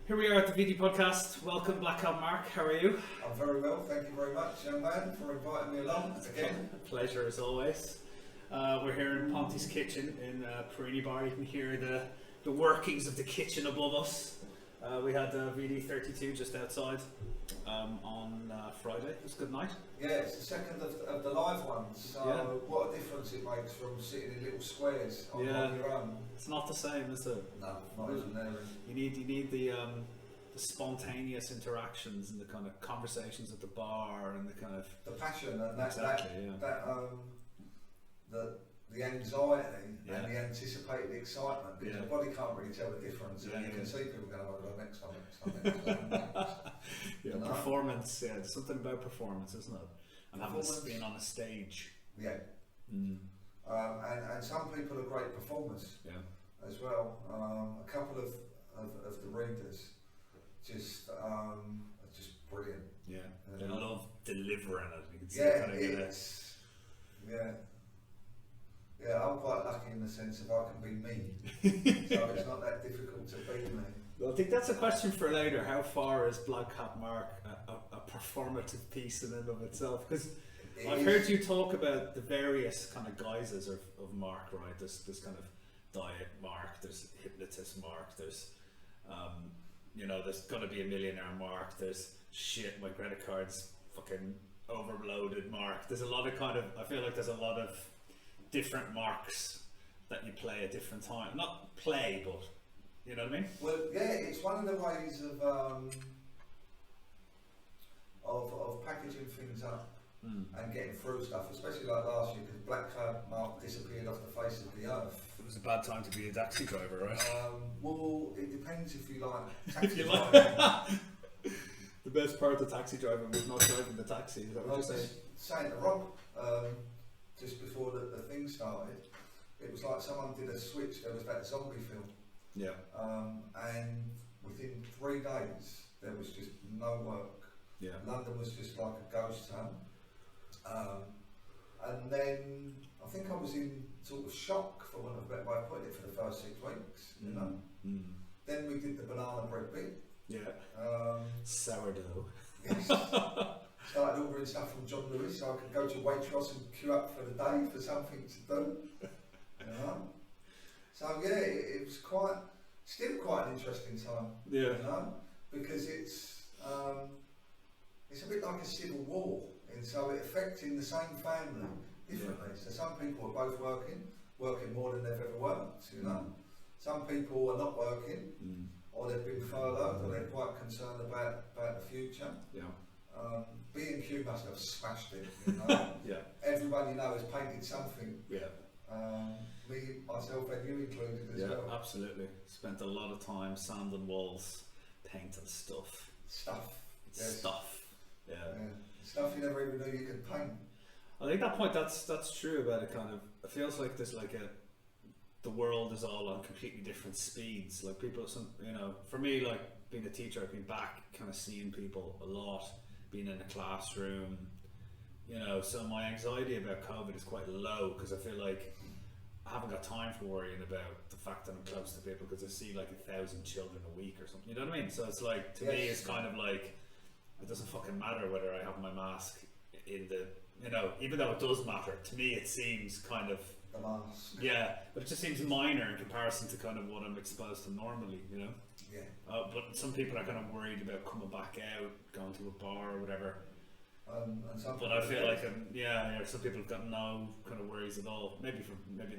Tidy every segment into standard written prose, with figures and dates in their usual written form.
Here we are at the VD podcast. Welcome, Black Hat Mark. How are you? I'm very well, thank you very much, young man, for inviting me along again. A pleasure as always. We're here in Ponty's kitchen in Perini Bar. You can hear the workings of the kitchen above us. We had VD 32 just outside on Friday. It was a good night. Yeah, it's the second of the live ones, so Yeah. what a difference it makes from sitting in little squares on your own. It's not the same, is it? No, not even there. You need the spontaneous interactions and the kind of conversations at the bar and the kind of The passion and the anxiety and the anticipated excitement, because the body can't really tell the difference, and you can see people going, oh, well, next time. Performance, there's something about performance, isn't it? And having been on a stage. Yeah. And some people are great performers as well. A couple of the readers are just brilliant. Yeah, they love delivering it. You can see I'm quite lucky in the sense of I can be me, so it's not that difficult to be me. Well, I think that's a question for later. How far is Black Hat Mark a performative piece in and of itself? Because I've heard you talk about the various kind of guises of Mark, right? There's kind of diet Mark, there's hypnotist Mark, there's there's gonna be a millionaire Mark, there's shit, my credit card's fucking overloaded Mark. There's a lot of I feel like there's a lot of different marks that you play at different times. Not play, but you know what I mean? Well, yeah, it's one of the ways of packaging things up and getting through stuff, especially like last year, because Black Hat Mark disappeared off the face of the earth. It was a bad time to be a taxi driver, right? Well, it depends if you like if you driving. like. The best part of the taxi driving was not driving the taxi. Is that what you're saying to Rob, just before the thing started, it was like someone did a switch. There was that zombie film. Yeah. And within 3 days, there was just no work. Yeah. London was just like a ghost town. And then I think I was in sort of shock, for want of a better way of putting it, for the first 6 weeks. You know. Then we did the banana bread bit. Yeah. Sourdough. Yes. Started ordering stuff from John Lewis so I could go to Waitrose and queue up for the day for something to do. You know? So yeah, it was still quite an interesting time. Yeah. You know? Because it's a bit like a civil war, and so it affecting the same family differently. So some people are both working more than they've ever worked, you know. Some people are not working, or they've been furloughed, or they're quite concerned about the future. Yeah. B&Q must have smashed it, you know. Yeah. Everyone you know has painted something. Yeah. Me, myself, and you included as well. Yeah, absolutely. Spent a lot of time sanding walls, painting stuff. Yes. Stuff. Yeah. Stuff you never even knew you could paint. I think that point that's true about it. Kind of, it feels like there's the world is all on completely different speeds. Like people, for me, like being a teacher, I've been back, kind of seeing people a lot, being in a classroom. So my anxiety about COVID is quite low because I feel like I haven't got time for worrying about the fact that I'm close to people, because I see like 1,000 children a week or something. You know what I mean? So it's like, to me, it's kind of like, it doesn't fucking matter whether I have my mask in the, even though it does matter, to me it seems kind of, the mask. Yeah, but it just seems minor in comparison to kind of what I'm exposed to normally, Yeah. But some people are kind of worried about coming back out, going to a bar or whatever. But I feel like some people have got no kind of worries at all. Maybe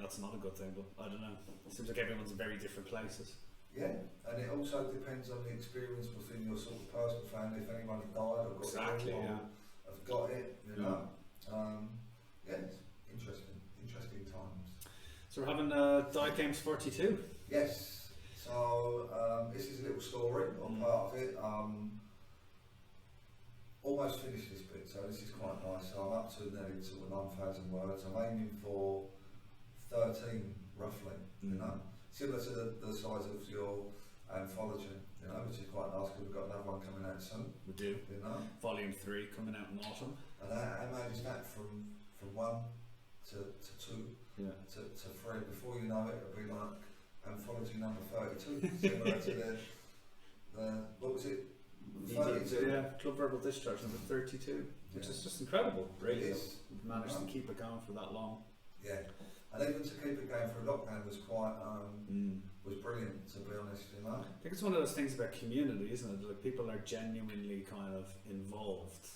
that's not a good thing, but I don't know. It seems like everyone's in very different places. Yeah, and it also depends on the experience within your sort of personal family. If anyone's died or got ill or have got it, it's interesting times. So we're having Diet Games 42. Yes. So this is a little story or part of it. Almost finished this bit, so this is quite nice. So I'm up to nearly sort of 9,000 words. I'm aiming for 13 roughly, similar to the size of your anthology, which is quite nice because we've got another one coming out soon. We do. Volume 3 coming out in autumn. And I managed that from 1 to 2 to 3. Before you know it, it'll be like anthology trilogy number 32, similar to the what was it? 32? Yeah, Club Verbal Discharge number 32, which is just incredible, really. We've managed to keep it going for that long. Yeah, and even to keep it going through lockdown was quite was brilliant, to be honest. I think it's one of those things about community, isn't it? Like people are genuinely kind of involved,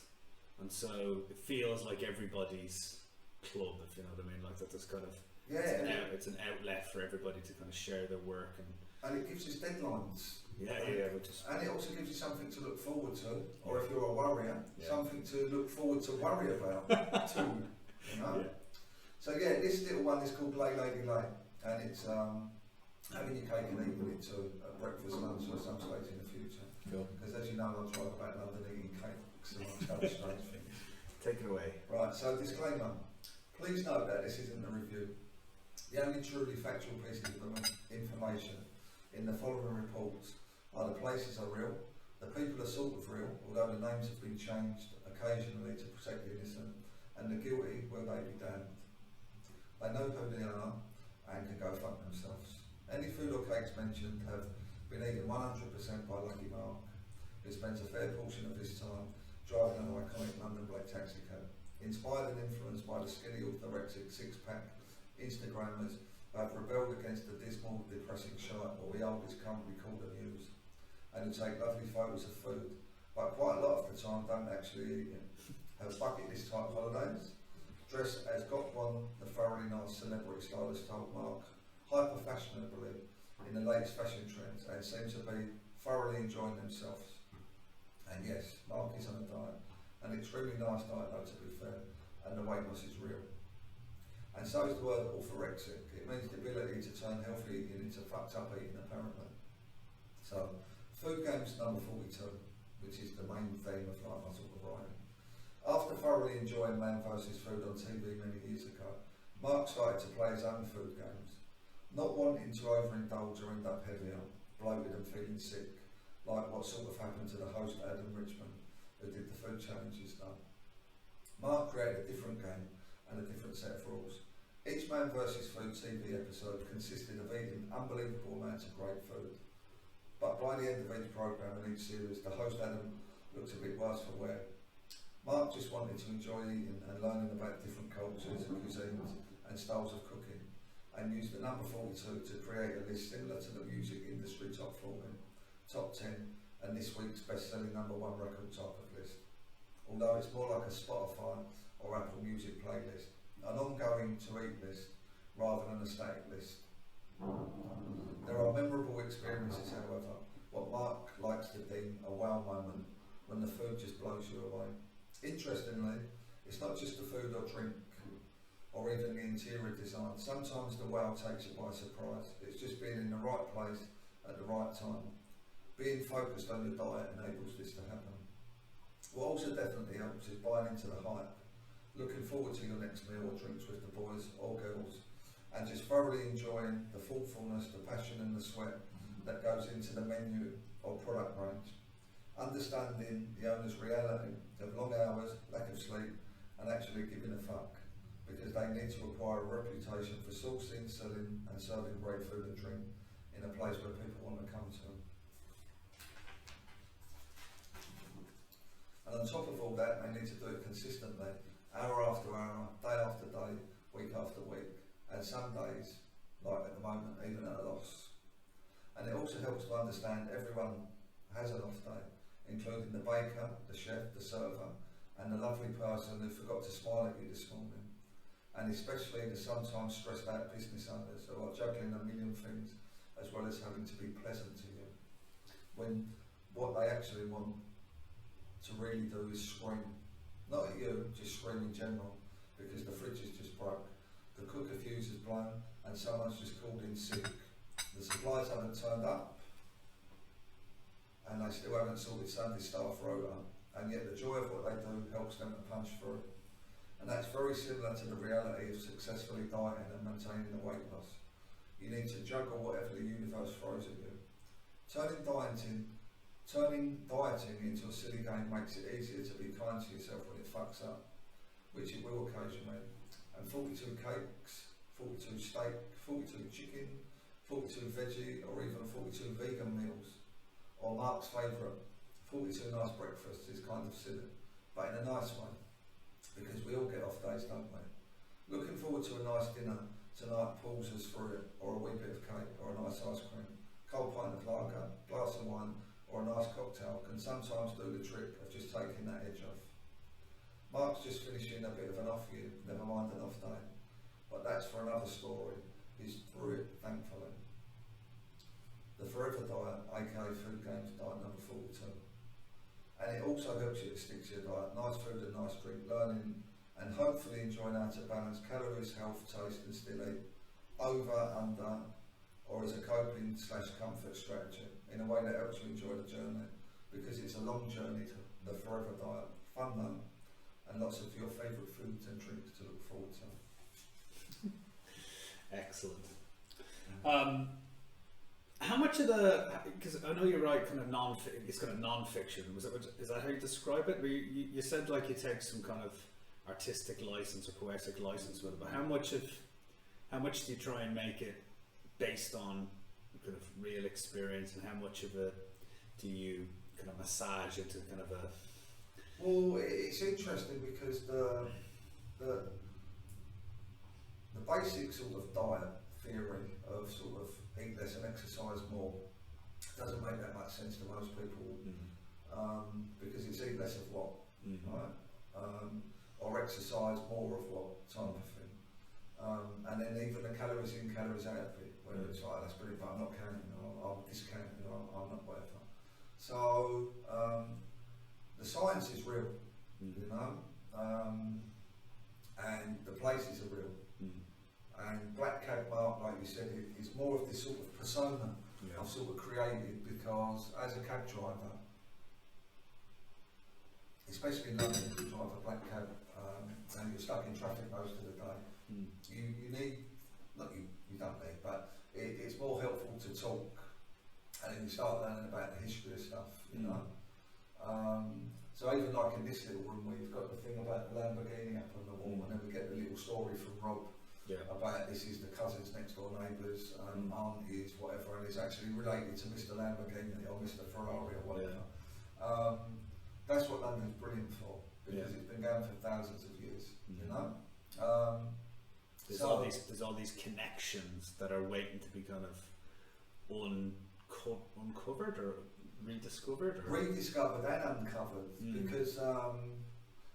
and so it feels like everybody's club, if you know what I mean. Like that, there's kind of it's an outlet for everybody to kind of share their work, and it gives us deadlines. And it also gives you something to look forward to, or if you're a worrier, something to look forward to worry about too. You know. Yeah. So this little one is called Lay Lady Lay, and it's having your cake and eating it too at breakfast, lunch, or some stage in the future. Cool. Because as you know, I drive about London eating cakes and other strange things. Take it away. Right. So disclaimer: please note that this isn't a review. The only truly factual pieces of information in the following reports are the places are real, the people are sort of real, although the names have been changed occasionally to protect the innocent, and the guilty, will they be damned. They know who they are and can go fuck themselves. Any food or cakes mentioned have been eaten 100% by Lucky Mark, who spends a fair portion of his time driving an iconic London black taxi cab. Inspired and influenced by the skinny orthorexic six-pack Instagrammers who have rebelled against the dismal, depressing shite, what we oldest currently call the news, and who take lovely photos of food, but quite a lot of the time don't actually eat it. Have bucket list type holidays, dress as got one, the thoroughly nice celebrity stylist told Mark, hyper fashionably in the latest fashion trends, and seem to be thoroughly enjoying themselves. And yes, Mark is on a diet, an extremely nice diet though, to be fair, and the weight loss is real. And so is the word orthorexic. It means the ability to turn healthy eating into fucked up eating, apparently. So, Food Games number 42, which is the main theme of like my sort of writing. After thoroughly enjoying Man vs Food on TV many years ago, Mark started to play his own food games, not wanting to overindulge or end up heavier, bloated and feeling sick, like what sort of happened to the host Adam Richmond, who did the food challenges though. Mark created a different game and a different set of rules. Each Man vs Food TV episode consisted of eating unbelievable amounts of great food. But by the end of each programme and each series, the host Adam looked a bit worse for wear. Mark just wanted to enjoy eating and learning about different cultures, cuisines and styles of cooking, and used the number 42 to create a list similar to the music industry top 40, top 10 and this week's best-selling number 1 record type of list. Although it's more like a Spotify or Apple Music playlist, an ongoing to-eat list rather than a static list. There are memorable experiences, however, what Mark likes to deem a wow moment, when the food just blows you away. Interestingly, it's not just the food or drink, or even the interior design. Sometimes the wow takes you by surprise. It's just being in the right place at the right time. Being focused on your diet enables this to happen. What also definitely helps is buying into the hype, looking forward to your next meal or drinks with the boys or girls, and just thoroughly enjoying the thoughtfulness, the passion and the sweat that goes into the menu or product range. Understanding the owner's reality of long hours, lack of sleep and actually giving a fuck, because they need to acquire a reputation for sourcing, selling and serving great food and drink in a place where people want to come to. And on top of all that, they need to do it consistently, hour after hour, day after day, week after week, and some days, like at the moment, even at a loss. And it also helps to understand everyone has an off day, including the baker, the chef, the server, and the lovely person who forgot to smile at you this morning. And especially the sometimes stressed out business owners who are juggling a million things as well as having to be pleasant to you, when what they actually want to really do is scream. Not at you, just scream in general, because the fridge is just broke, the cooker fuse is blown and someone's just called in sick. The supplies haven't turned up and they still haven't sorted Sunday staff rota, and yet the joy of what they do helps them to punch through. And that's very similar to the reality of successfully dieting and maintaining the weight loss. You need to juggle whatever the universe throws at you. Turning dieting into a silly game makes it easier to be kind to yourself when it fucks up, which it will occasionally. And 42 cakes, 42 steak, 42 chicken, 42 veggie or even 42 vegan meals, or Mark's favourite, 42 nice breakfasts is kind of silly, but in a nice way, because we all get off days, don't we? Looking forward to a nice dinner tonight pauses for it, or a wee bit of cake, or a nice ice cream, cold pint of lager, glass of wine, or a nice cocktail can sometimes do the trick of just taking that edge off. Mark's just finishing a bit of an off year, never mind an off day, but that's for another story. He's through it, thankfully. The Forever Diet, aka Food Games Diet number 42. And it also helps you to stick to your diet. Nice food and nice drink, learning and hopefully enjoying how to balance calories, health, taste and still eat, over, under, or as a coping / comfort strategy in a way that helps you enjoy the journey, because it's a long journey to the Forever Diet. Fun though, and lots of your favourite foods and drinks to look forward to. Excellent. How much of because I know you're right, kind of it's kind of non-fiction. Is that how you describe it? You said like you take some kind of artistic license or poetic license with it, but how much do you try and make it based on kind of real experience, and how much of it do you kind of massage into kind of a... Well, it's interesting because the basic sort of diet theory of sort of eat less and exercise more doesn't make that much sense to most people, because it's eat less of what, right? Or exercise more of what type of thing. And then even the calories in, calories out bit, where it's like, that's brilliant, but I'm not counting, or I'm discounting, or I'm not whatever. So the science is real, you know, and the places are real. And Black Cab Mark, like you said, is more of this sort of persona I've sort of created, because as a cab driver, especially in London, if you drive a black cab and you're stuck in traffic most of the day, you need, not you don't need, but it's more helpful to talk, and then you start learning about the history of stuff, you know. So even like in this little room, we've got the thing about the Lamborghini up on the wall, and then we get the little story from Rob about this is the cousins next door neighbours, aunties, whatever, and it's actually related to Mr. Lamborghini or Mr. Ferrari or whatever. That's what London's brilliant for, because it's been going for thousands of years, you know. There's all these connections that are waiting to be kind of uncovered or rediscovered, or rediscovered and uncovered, because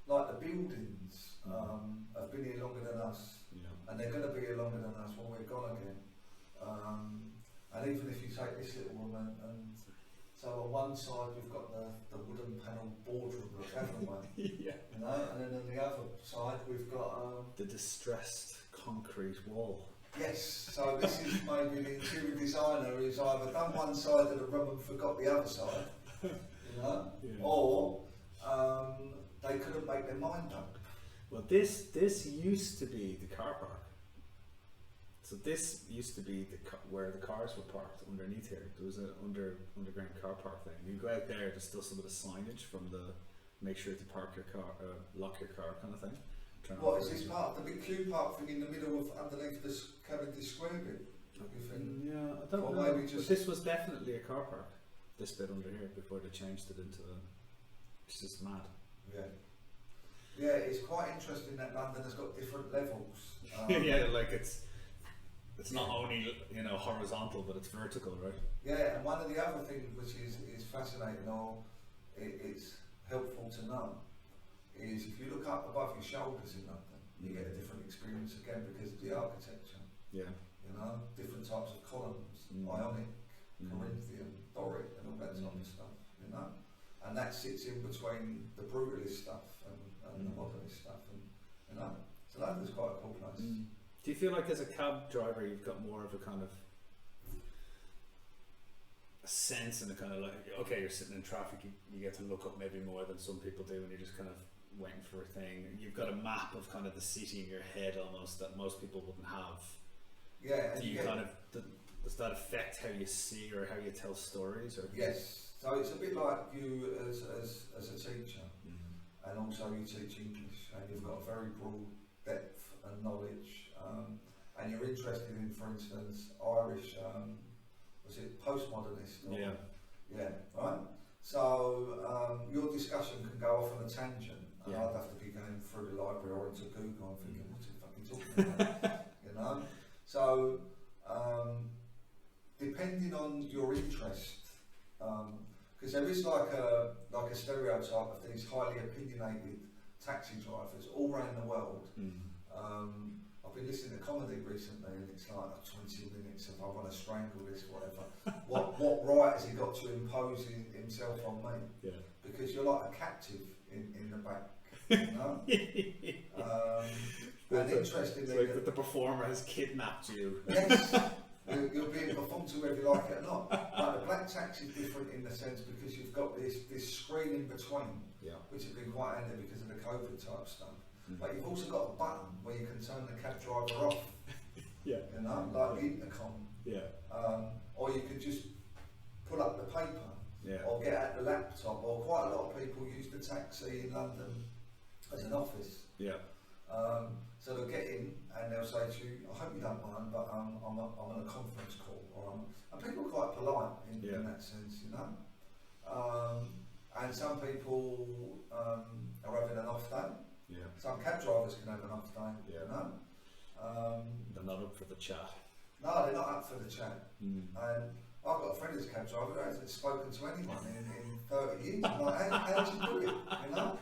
like the buildings have been here longer than us, and they're going to be here longer than us when we're gone again. And even if you take this little room, and so on one side we've got the wooden panelled boardroom, haven't we? You know, and then on the other side we've got the distressed concrete wall. Yes, so this is maybe the interior designer who's either done one side of the room and forgot the other side, you know, or they couldn't make their mind up. Well, this used to be the car park. So this used to be where the cars were parked underneath here. There was an underground car park thing. You go out there, there's still some of the signage from the make sure to park your car, lock your car kind of thing. What is this part of the big queue park thing in the middle of underneath this Cavendish Square bit? You think? Yeah, I don't know. Maybe just... But this was definitely a car park. This bit under here before they changed it into a. It's just mad. Yeah, it's quite interesting that London has got different levels. Yeah, like it's not only horizontal, but it's vertical, right? Yeah, and one of the other things which is fascinating, or it's helpful to know, is if you look up above your shoulders in London, you get a different experience again because of the architecture. Yeah. You know, different types of columns, Ionic, Corinthian, Doric, and all that type of stuff. You know, and that sits in between the brutalist stuff and the modernist stuff, and you know, so London's quite a cool place. Do you feel like as a cab driver you've got more of a kind of a sense and a kind of like, okay, you're sitting in traffic, you get to look up maybe more than some people do, and you're just kind of waiting for a thing. You've got a map of kind of the city in your head almost that most people wouldn't have. Yeah. Do you kind of does that affect how you see or how you tell stories? Or yes. So it's a bit like you as a teacher, and also you teach English, and you've got a very broad depth and knowledge, and you're interested in, for instance, Irish, was it postmodernist? Or, yeah, right? So your discussion can go off on a tangent, and I'd have to be going through the library or into Google and thinking, what's he fucking talking about? You know? So depending on your interest, because there is like a stereotype of these highly opinionated taxi drivers all around the world. I've been listening to comedy recently, and it's like 20 minutes of I want to strangle this, whatever. what right has he got to impose himself on me? Yeah. Because you're like a captive in the back, you know. And interestingly, it's like the performer has kidnapped you. Yes. You're being performed to whether you like it or not. But the black taxi is different in the sense because you've got this screen in between, which has been quite handy because of the COVID type stuff. But you've also got a button where you can turn the cab driver off. You know, like the intercom. Or you could just pull up the paper, or get out the laptop. Or quite a lot of people use the taxi in London as an office. So they'll get in and they'll say to you, I hope you don't mind, but I'm on a conference call. And people are quite polite in that sense, you know. And some people are having an off day. Some cab drivers can have an off day, you know. They're not up for the chat. No, they're not up for the chat. And I've got a friend who's a cab driver who hasn't spoken to anyone in 30 years. I'm like, how do you do it, you know?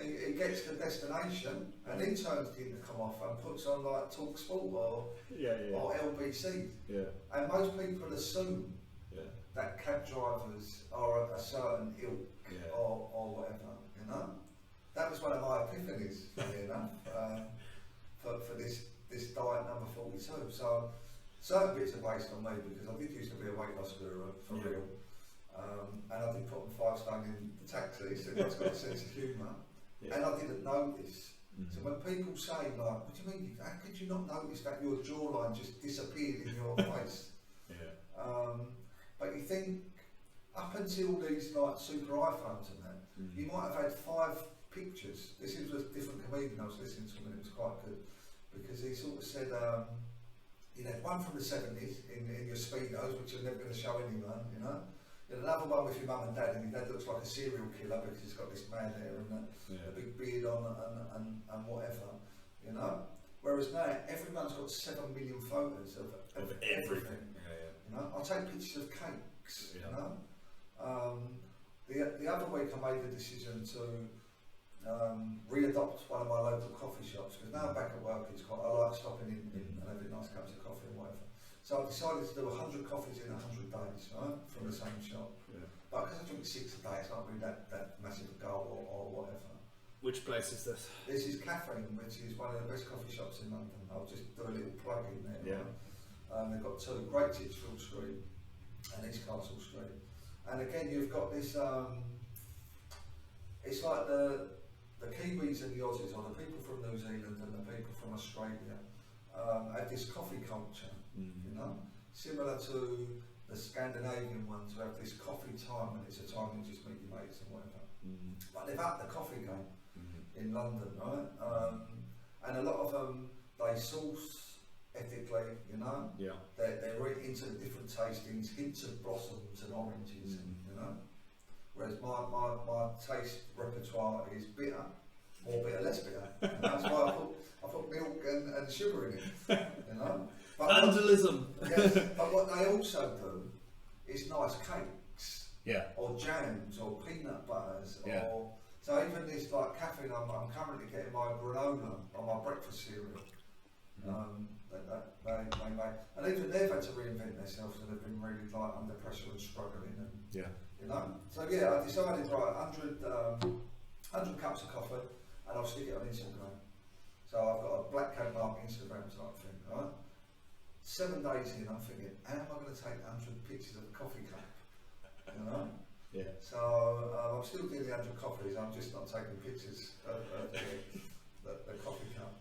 He gets to the destination and then turns the intercom off and puts on like Talk Sport or LBC. And most people assume that cab drivers are a certain ilk or whatever, you know. That was one of my epiphanies, funny enough, for this diet number 42. So certain bits are based on me because I did used to be a weight loss guru for real. And I did put on 5 stone in the taxi, so that's got a sense of humour. And I didn't notice. So when people say like, what do you mean, how could you not notice that your jawline just disappeared in your face? But you think, up until these like super iPhones and that, you might have had 5 pictures. This was a different comedian I was listening to and it was quite good. Because he sort of said, you had one from the 70s in your Speedos, which you're never going to show anyone, you know. You had another one with your mum and dad, and your dad looks like a serial killer because he's got this mad hair and a big beard on and whatever, you know. Whereas now, everyone's got 7 million photos of everything. You know, I take pictures of cakes, you know. The other week I made the decision to re-adopt one of my local coffee shops because now I'm back at work. I like stopping in and having nice cups of coffee and whatever. So I decided to do 100 coffees in 100 days, right, from the same shop. But because I drink 6 a day, it's not really that massive a goal or whatever. Which place is this? This is Caffeine, which is one of the best coffee shops in London. I'll just do a little plug in there. Right? They've got 2, Great Titchfield Street and East Castle Street. And again, you've got this. It's like the Kiwis and the Aussies, or the people from New Zealand and the people from Australia, have this coffee culture, you know, similar to the Scandinavian ones who have this coffee time, and it's a time you just meet your mates and whatever. But they've upped the coffee game in London, right? And a lot of them, they source ethically, you know. They're really into the different tastings, hints of blossoms and oranges, and, you know. Whereas my taste repertoire is bitter, more bitter, less bitter. And that's why I put milk and sugar in it, you know. Vandalism! Yes, but what they also do is nice cakes, or jams, or peanut butters, or so even this like caffeine. I'm currently getting my granola on my breakfast cereal. That they make, and even they've had to reinvent themselves, and they've been really like under pressure and struggling, and you know. So I decided, right, 100 cups of coffee, and I'll stick it on Instagram. So I've got a Black Cat Mark Instagram type thing, right? 7 days in, I'm thinking, how am I going to take 100 pictures of a coffee cup? You know? So I'm still doing the 100 coffees. I'm just not taking pictures of the coffee cup.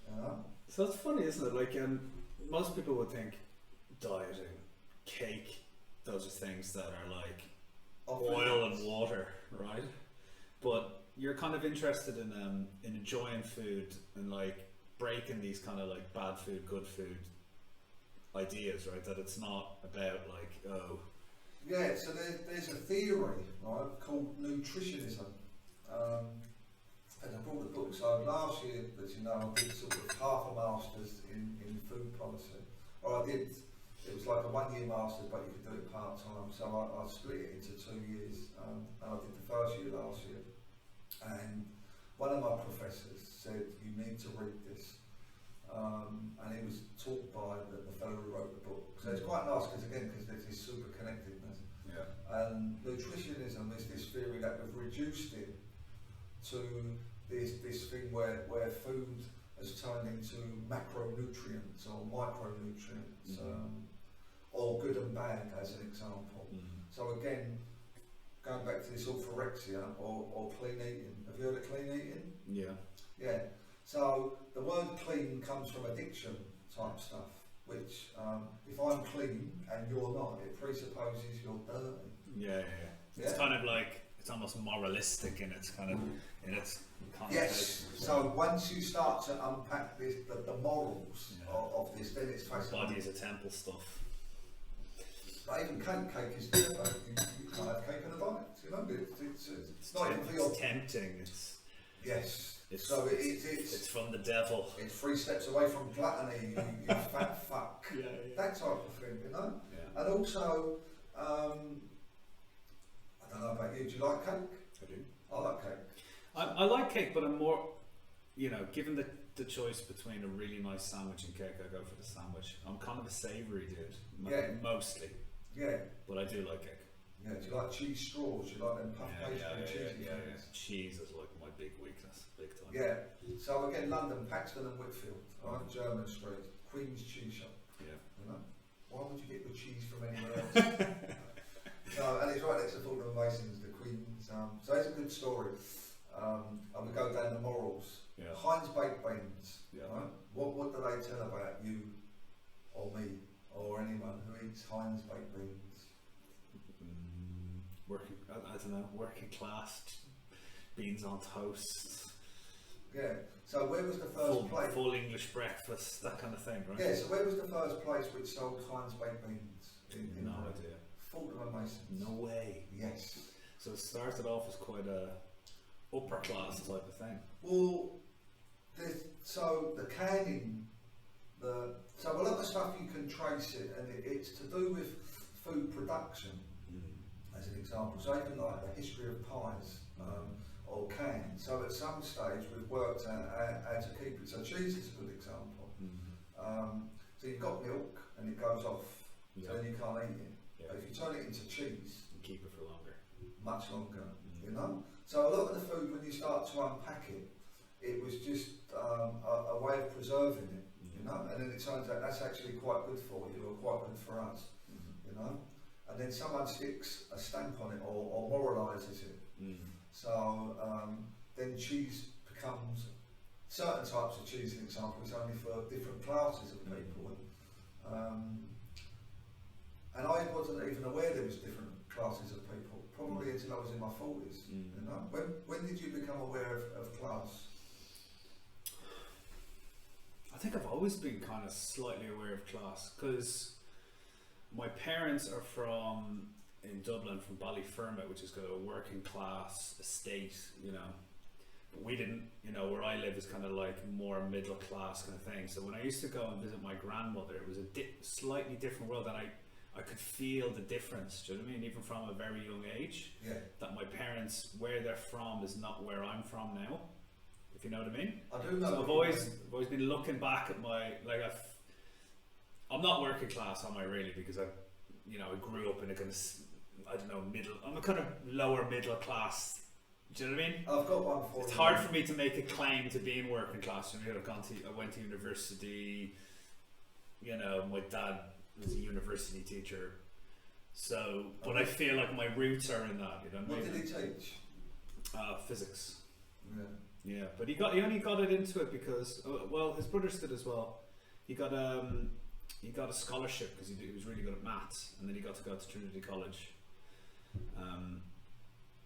You know? So it's funny, isn't it? Like, most people would think dieting, cake, those are things that are like oil and water, right? But you're kind of interested in enjoying food and like breaking these kind of like bad food, good food ideas, right? That it's not about like, oh. Yeah, so there's a theory, right, called nutritionism. And I brought the book. So last year, as you know, I did sort of half a master's in food policy. Or I did, it was like a 1 year master's, but you could do it part time. So I split it into 2 years. And I did the first year last year. And one of my professors said, you need to read this. And it was taught by the fellow who wrote the book. So it's quite nice because there's this super connectedness. Yeah. And nutritionism is this theory that we've reduced it to this thing where food has turned into macronutrients or micronutrients, or good and bad as an example. So again, going back to this orthorexia or clean eating. Have you heard of clean eating? Yeah. Yeah. So the word clean comes from addiction type stuff, which if I'm clean and you're not, it presupposes you're dirty. Yeah. It's kind of like, it's almost moralistic in its kind of, in its connotation. Yes. So once you start to unpack this, the morals of this, then it's fascinating. Body is a temple stuff. But even cake is different. You can't have cake on a diet. You know, it's not even for your. It's tempting. It's yes. It's, so it's from the devil. It's 3 steps away from gluttony. You fat fuck. Yeah. That type of thing, you know. Yeah. And also, I don't know about you. Do you like cake? I do. I like cake. I like cake, but I'm more, you know, given the choice between a really nice sandwich and cake, I go for the sandwich. I'm kind of a savoury dude, mostly. Yeah. But I do like cake. Yeah. Do you like cheese straws? Do you like them puff pastry cheesy things? Cheese is like my big weakness, big time. Yeah. So again, London, Paxton and Whitfield, right? German Street, Queen's Cheese Shop. Yeah. You know, why would you get your cheese from anywhere else? No, and it's right next to Fulton and Masons, the Queen's. So it's a good story. And we go down the morals. Yeah. Heinz baked beans. Yeah. Right? What do they tell about you or me or anyone who eats Heinz baked beans? I don't know, working class, beans on toast. Yeah. So where was the first place? Full English breakfast, that kind of thing, right? Yeah. So where was the first place which sold Heinz baked beans? No idea. Fulton and Masons. No way. Yes. So it started off as quite a upper class type of thing. Well, so the canning, so a lot of stuff you can trace it, and it's to do with food production, as an example. So even like the history of pies or cans. So at some stage we've worked out how to keep it. So cheese is a good example. So you've got milk and it goes off, so then you can't eat it. Yeah. But if you turn it into cheese, And keep it for longer. much longer, you know. So a lot of the food, when you start to unpack it, it was just a way of preserving it, you know. And then it turns out that's actually quite good for you, or quite good for us, you know. And then someone sticks a stamp on it or moralises it. So then cheese becomes, certain types of cheese, for example, is only for different classes of people. And I wasn't even aware there was different classes of people, probably until I was in my 40s. You know, when did you become aware of class? I think I've always been kind of slightly aware of class, because my parents are from, in Dublin, from Ballyfermot, which is kind of a working class estate, you know. But we didn't, you know, where I live is kind of like more middle class kind of thing. So when I used to go and visit my grandmother, it was a slightly different world, and I could feel the difference, do you know what I mean? Even from a very young age, that my parents, where they're from is not where I'm from now, if you know what I mean. I do know. So I've always been looking back at my, like, I'm not working class, am I really? Because I grew up in a kind of, I don't know, I'm a kind of lower middle class. Do you know what I mean? I've got one for you. It's hard for me to make a claim to being working class. You know, I went to university. You know, my dad was a university teacher. So, but I feel like my roots are in that. You know what I mean? What did he teach? Physics. Yeah. Yeah, but he only got it into it because, well, his brothers did as well. He got a scholarship because he was really good at maths, and then he got to go to Trinity College.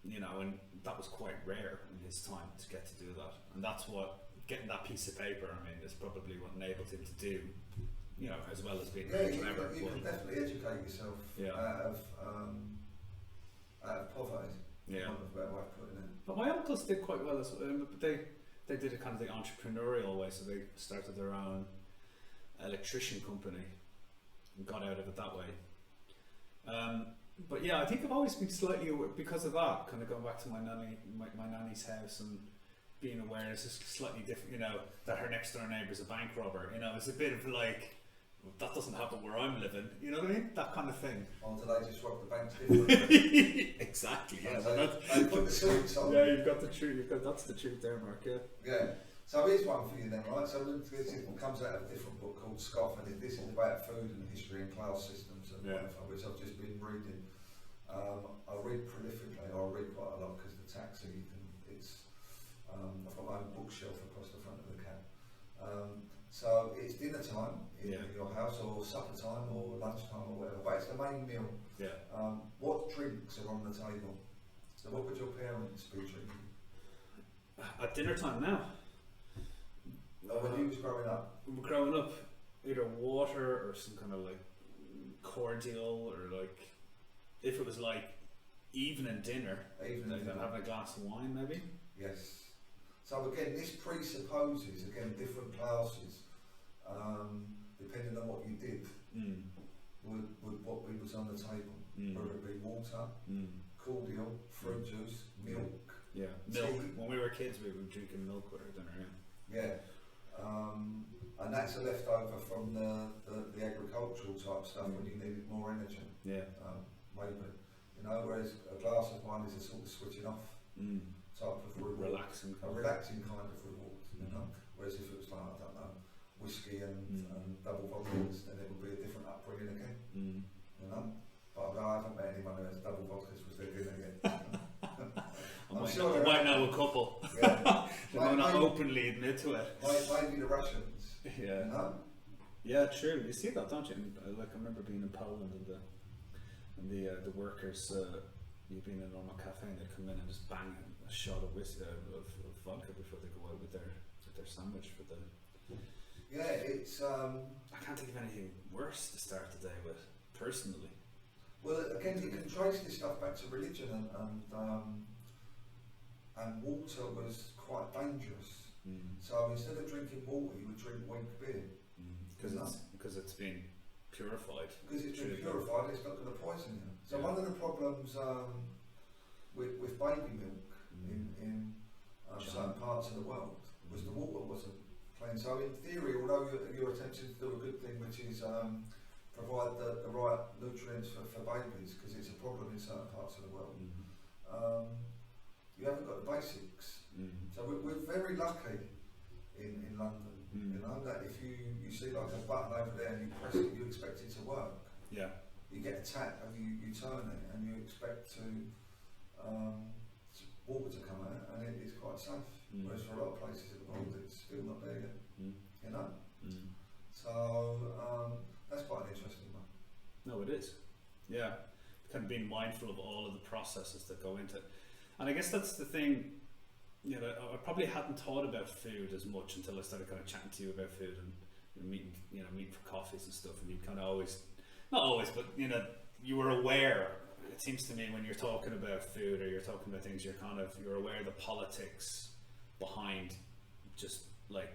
You know, and that was quite rare in his time to get to do that, and that's what getting that piece of paper, I mean, is probably what enabled him to do, you know, as well as being clever. You can definitely educate yourself out of poverty. Yeah. One of the better way of putting it. But my uncles did quite well as well. They did it kind of the entrepreneurial way, so they started their own electrician company and got out of it that way. But yeah, I think I've always been slightly aware, because of that, kind of going back to my nanny's house and being aware it's just slightly different, you know, that her next door neighbour's a bank robber, you know, it's a bit of like, that doesn't happen where I'm living, you know what I mean? That kind of thing. Until they just rob the banks differently. Exactly, yeah. They put the suits on. Yeah, you've got the truth, that's the truth there, Mark, yeah. Yeah. So here's one for you then, right? So this comes out of a different book called Scoff, and this is about food and history and class systems and whatever, which I've just been reading. I read prolifically, I read quite a lot because the taxi, I've got my own bookshelf across the front of the cab. So it's dinner time in your house, or supper time, or lunchtime, or whatever, but it's the main meal. Yeah. What drinks are on the table? So what would your parents be drinking? At dinner time now? When you was growing up? Growing up, either water or some kind of like cordial, or like, if it was like evening dinner, like having a glass of wine maybe? Yes. So again, this presupposes, again, different classes, depending on what you did, would what was on the table, whether it be water, cordial, fruit juice, milk. Yeah, milk. When we were kids, we were drinking milk with our dinner. Yeah. And that's a leftover from the agricultural type stuff when you needed more energy. Yeah. Maybe. You know, whereas a glass of wine is a sort of switching off type of reward. Relaxing kind of reward, you know. Whereas if it was like, I don't know, whiskey and double vodkas, then it would be a different upbringing again. You know? But I haven't met anyone who has double vodkas was their dinner yet. I might know a couple. Yeah. They might not openly admit to it. Maybe the Russians. Yeah. You know? Yeah, true. You see that, don't you? Like, I remember being in Poland and the workers, you'd be in a normal cafe and they'd come in and just bang a shot of whiskey, of vodka before they go out with their sandwich for the. Yeah, it's. I can't think of anything worse to start the day with, personally. Well, again, you can trace this stuff back to religion, and water was quite dangerous. So instead of drinking water, you would drink weak beer. Because it's been purified. Because it's been purified, it's not going to poison you. So one of the problems with baby milk in certain parts of the world was the water wasn't clean. So in theory, although you're attempting to do a good thing, which is provide the right nutrients for babies, because it's a problem in certain parts of the world, you haven't got the basics. So we're very lucky in London, you know, that if you see like a button over there and you press it, you expect it to work. Yeah. You get a tap and you turn it and you expect water to come out, and it is quite safe. Whereas for a lot of places in the world, it's still not there yet. You know. So that's quite an interesting one. No, it is. Yeah, kind of being mindful of all of the processes that go into it, and I guess that's the thing. You know, I probably hadn't thought about food as much until I started kind of chatting to you about food and meeting for coffees and stuff, and you kind of always, not always, but you know, you were aware. It seems to me when you're talking about food or you're talking about things, you're aware of the politics behind just like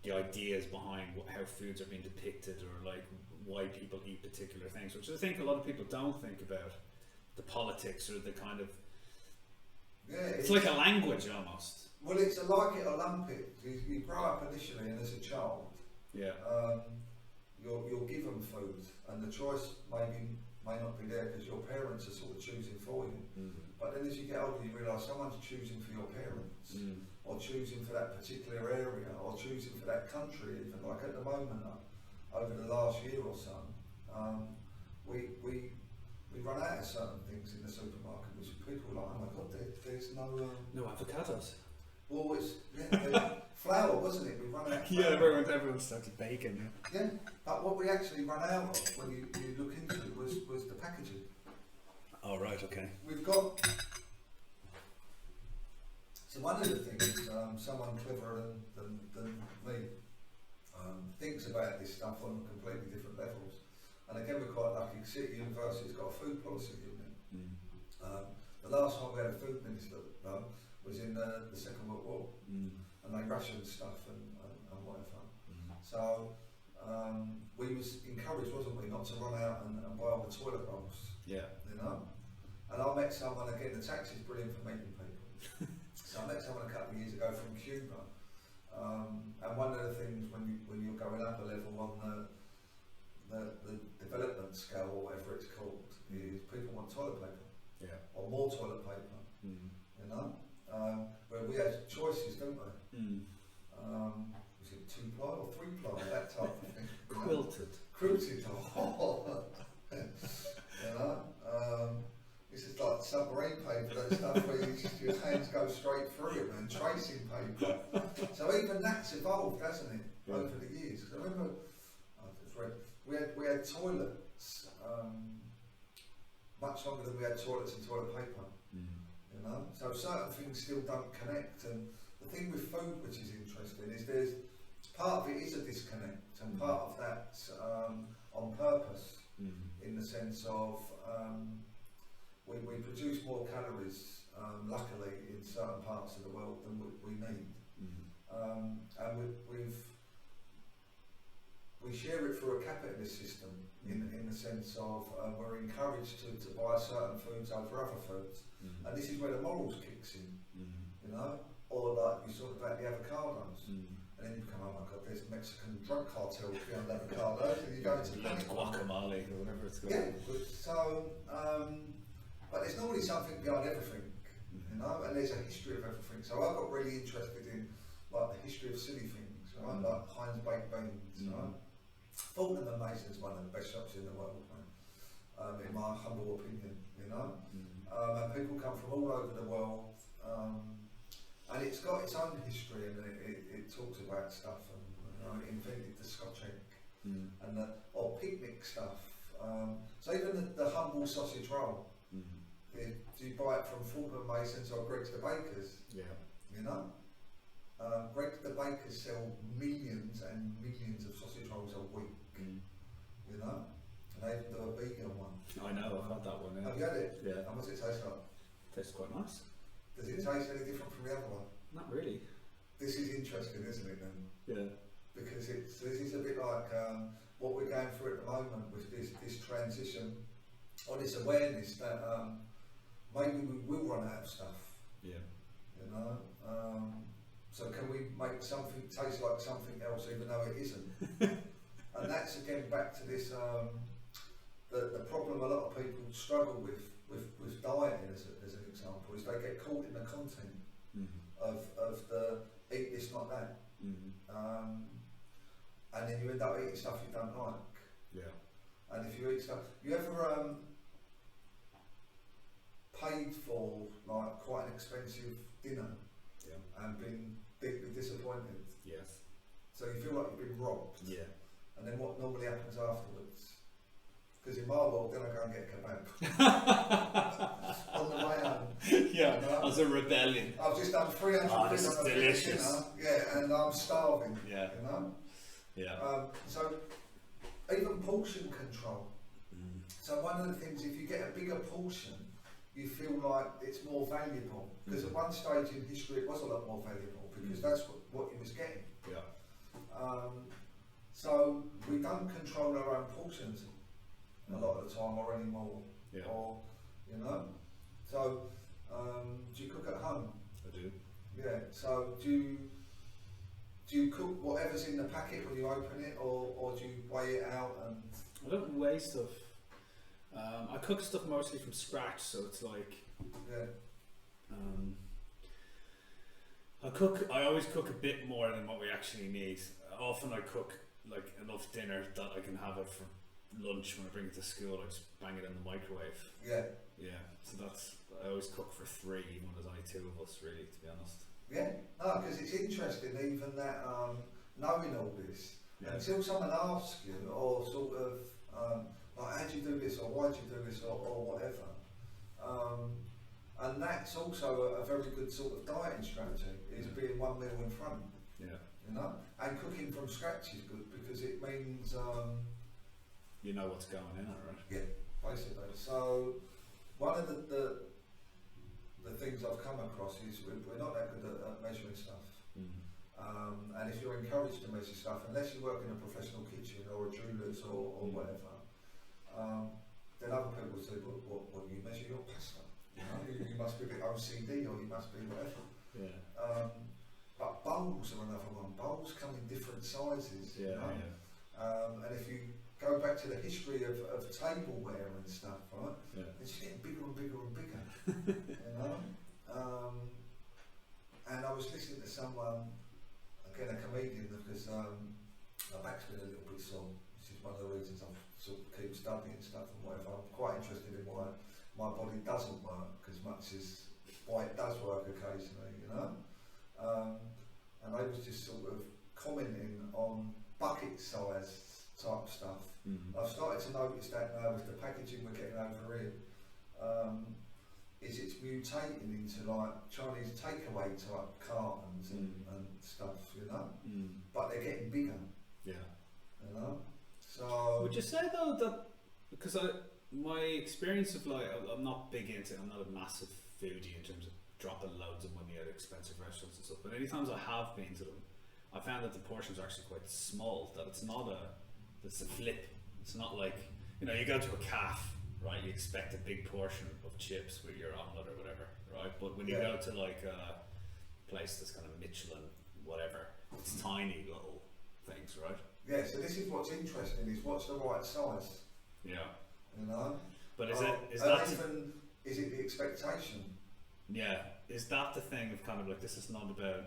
the ideas behind how foods are being depicted, or like why people eat particular things, which I think a lot of people don't think about, the politics or the kind of. Yeah, it's like a language almost. Well, it's a like it or lump it. You grow up initially, and as a child, you're given food, and the choice may not be there because your parents are sort of choosing for you. But then as you get older, you realise someone's choosing for your parents, or choosing for that particular area, or choosing for that country. Even like at the moment, over the last year or so, we run out of certain things in the supermarket, which people are like, oh my god, there's no avocados. Well, it's flour, wasn't it? We run out of flour. Yeah, everyone started baking. Yeah, but what we actually run out of when you look into it was the packaging. Oh right, okay. We've got So one of the things someone cleverer than me thinks about this stuff on completely different levels. And again, we're quite lucky. City University's got a food policy unit. The last time we had a food minister was in the Second World War, and they rationed stuff and whatever. So we was encouraged, wasn't we, not to run out and buy all the toilet rolls. Yeah. You know. And I met someone, again, the taxi's brilliant for meeting people. So I met someone a couple of years ago from Cuba, and one of the things when you're going up a level on the development scale or whatever it's called is people want toilet paper, or more toilet paper, you know. Where we had choices, don't we? Was it 2-ply or 3-ply, that type of thing? Quilted. You know. This is like submarine paper, that stuff where your hands go straight through it, and tracing paper. So even that's evolved, hasn't it, over the years? Because I remember, I just read, we had toilets much longer than we had toilets and toilet paper. You know, so certain things still don't connect. And the thing with food, which is interesting, is there's part of it is a disconnect, and part of that's on purpose, in the sense of. We produce more calories, luckily, in certain parts of the world than we need, and we share it through a capitalist system in the sense of we're encouraged to buy certain foods over other foods, and this is where the morals kicks in, you know, or like you talk about the avocados, and then you become, oh my god, there's a Mexican drug cartel behind avocados, and you go into guacamole or whatever it's called. Yeah, so. But there's normally something behind everything, you know, and there's a history of everything. So I got really interested in like the history of silly things, right? Like Heinz baked beans, right? Fortnum and Mason's one of the best shops in the world, right? In my humble opinion, you know. And people come from all over the world, and it's got its own history, and it talks about stuff, and you know, it invented the Scotch egg, and or picnic stuff. So even the humble sausage roll. Do you buy it from Fortnum and Mason's or Greg's the Bakers? Yeah. You know? Greg's the Bakers sell millions and millions of sausage rolls a week. You know? And they even do a vegan one. I know, I've had that one, yeah. Have you had it? Yeah. And what's it taste like? Tastes quite nice. Does it taste any different from the other one? Not really. This is interesting, isn't it then? Yeah. Because this is a bit like what we're going through at the moment with this transition, or this awareness that maybe we will run out of stuff. Yeah. You know? So can we make something taste like something else even though it isn't? And that's again back to this, the problem a lot of people struggle with dieting as an example, is they get caught in the content of the eat this, not that. And then you end up eating stuff you don't like. Yeah. And if you eat stuff, you ever paid for like quite an expensive dinner and been deeply disappointed? Yes. So you feel like you've been robbed. Yeah. And then what normally happens afterwards? Because in my world, then I go and get a kebab on the way home. Yeah, you know? As a rebellion. I've just done 300 quid this is on a delicious. dinner, yeah, and I'm starving. Yeah. You know. Yeah. So even portion control. So one of the things, if you get a bigger portion, you feel like it's more valuable. Because at one stage in history, it was a lot more valuable because that's what you was getting. Yeah. So we don't control our own portions a lot of the time or anymore. Yeah. Or, you know. So do you cook at home? I do. Yeah. So do you cook whatever's in the packet when you open it, or do you weigh it out? And I don't weigh stuff. I cook stuff mostly from scratch, so it's like. Yeah. I always cook a bit more than what we actually need. Often I cook like enough dinner that I can have it for lunch when I bring it to school. I just bang it in the microwave. Yeah. Yeah. So I always cook for 3, even when there's only 2 of us, really, to be honest. Yeah. No, because it's interesting, even that knowing all this, until someone asks you, or sort of like, how do you do this, or why do you do this, or whatever. And that's also a very good sort of dieting strategy, is being one meal in front. Yeah. You know? And cooking from scratch is good because it means you know what's going in it, right? yeah, basically. So one of the things I've come across is we're not that good at measuring stuff. And if you're encouraged to measure stuff, unless you work in a professional kitchen or a jeweller's or whatever, then other people say, what you measure your pasta? You know, you must be a bit OCD or you must be whatever. Yeah. But bowls are another one. Bowls come in different sizes. Yeah, you know? yeah. And if you go back to the history of tableware and stuff, right? Yeah. It's just getting bigger and bigger and bigger. You know? And I was listening to someone, again a comedian, because my back's been a little bit sore, which is one of the reasons I sort of keep studying stuff and whatever. I'm quite interested in why my body doesn't work as much as why it does work occasionally, you know? And I was just sort of commenting on bucket size type stuff. I've started to notice that now with the packaging we're getting over here, is it's mutating into like Chinese takeaway type cartons and stuff, you know? But they're getting bigger. Yeah. You know? So would you say though that, because my experience of like, I'm not big into, I'm not a massive foodie in terms of dropping loads of money at expensive restaurants and stuff, but any times I have been to them, I found that the portions are actually quite small, that it's a flip. It's not like, you know, you go to a calf, right, you expect a big portion of chips with your omelette or whatever, right, but when you go to like a place that's kind of Michelin, whatever, it's tiny little things, right? yeah, so this is what's interesting, is what's the right size, Yeah. you know? But is it the expectation? Yeah, is that the thing of kind of like, this is not about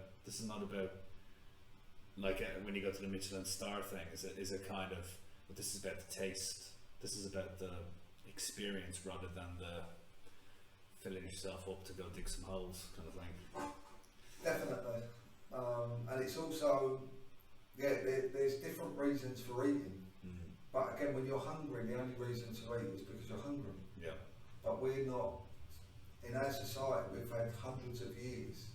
like when you go to the Michelin star thing, is it kind of, but this is about the taste, this is about the experience rather than the filling yourself up to go dig some holes kind of thing? Definitely. And it's also, there's different reasons for eating. But again, when you're hungry, the only reason to eat is because you're hungry. Yeah. But we're not, in our society, we've had hundreds of years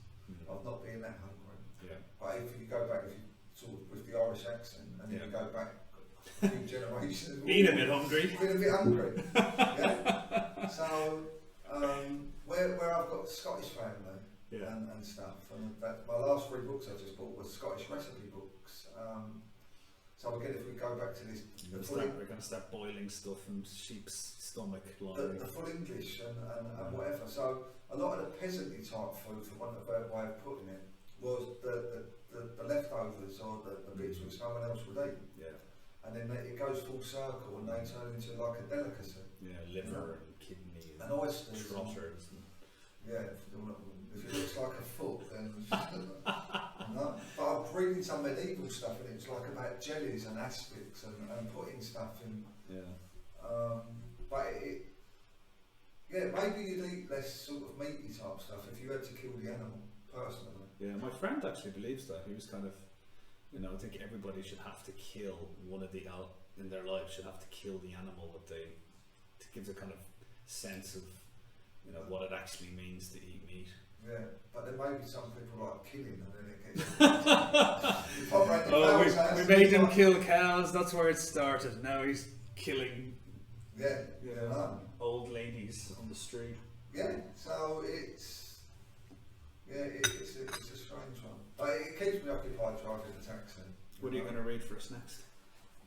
of not being that hungry. Yeah. But if you go back, if you sort of with the Irish accent, and then you go back a few generations, Being a bit hungry. Being a bit hungry. Yeah. So where I've got Scottish family and stuff, and my last 3 books I just bought were Scottish recipe books. So again, if we go back to this, we're going to start boiling stuff from sheep's stomach. The full English and whatever. So a lot of the peasantry type food, for want of a better way of putting it, was the leftovers or the bits which no one else would eat. Yeah. And then it goes full circle and they turn into like a delicacy. Yeah, liver and kidney and oysters. Trotters. Yeah, if it looks like a foot, then no. But I'm reading some medieval stuff and it's like about jellies and aspics and putting stuff in. Yeah. But maybe you'd eat less sort of meaty type stuff if you had to kill the animal, personally. Yeah, my friend actually believes that. He was kind of, you know, I think everybody should have to kill one of the, in their life, should have to kill the animal that they, to give a kind of sense of, you know, what it actually means to eat meat. Yeah, but there may be some people like killing and then it gets... we made him kill cows, that's where it started. Now he's killing old ladies on the street. Yeah, so it's a strange one. But it keeps me occupied driving the taxi. What are you going to read for us next?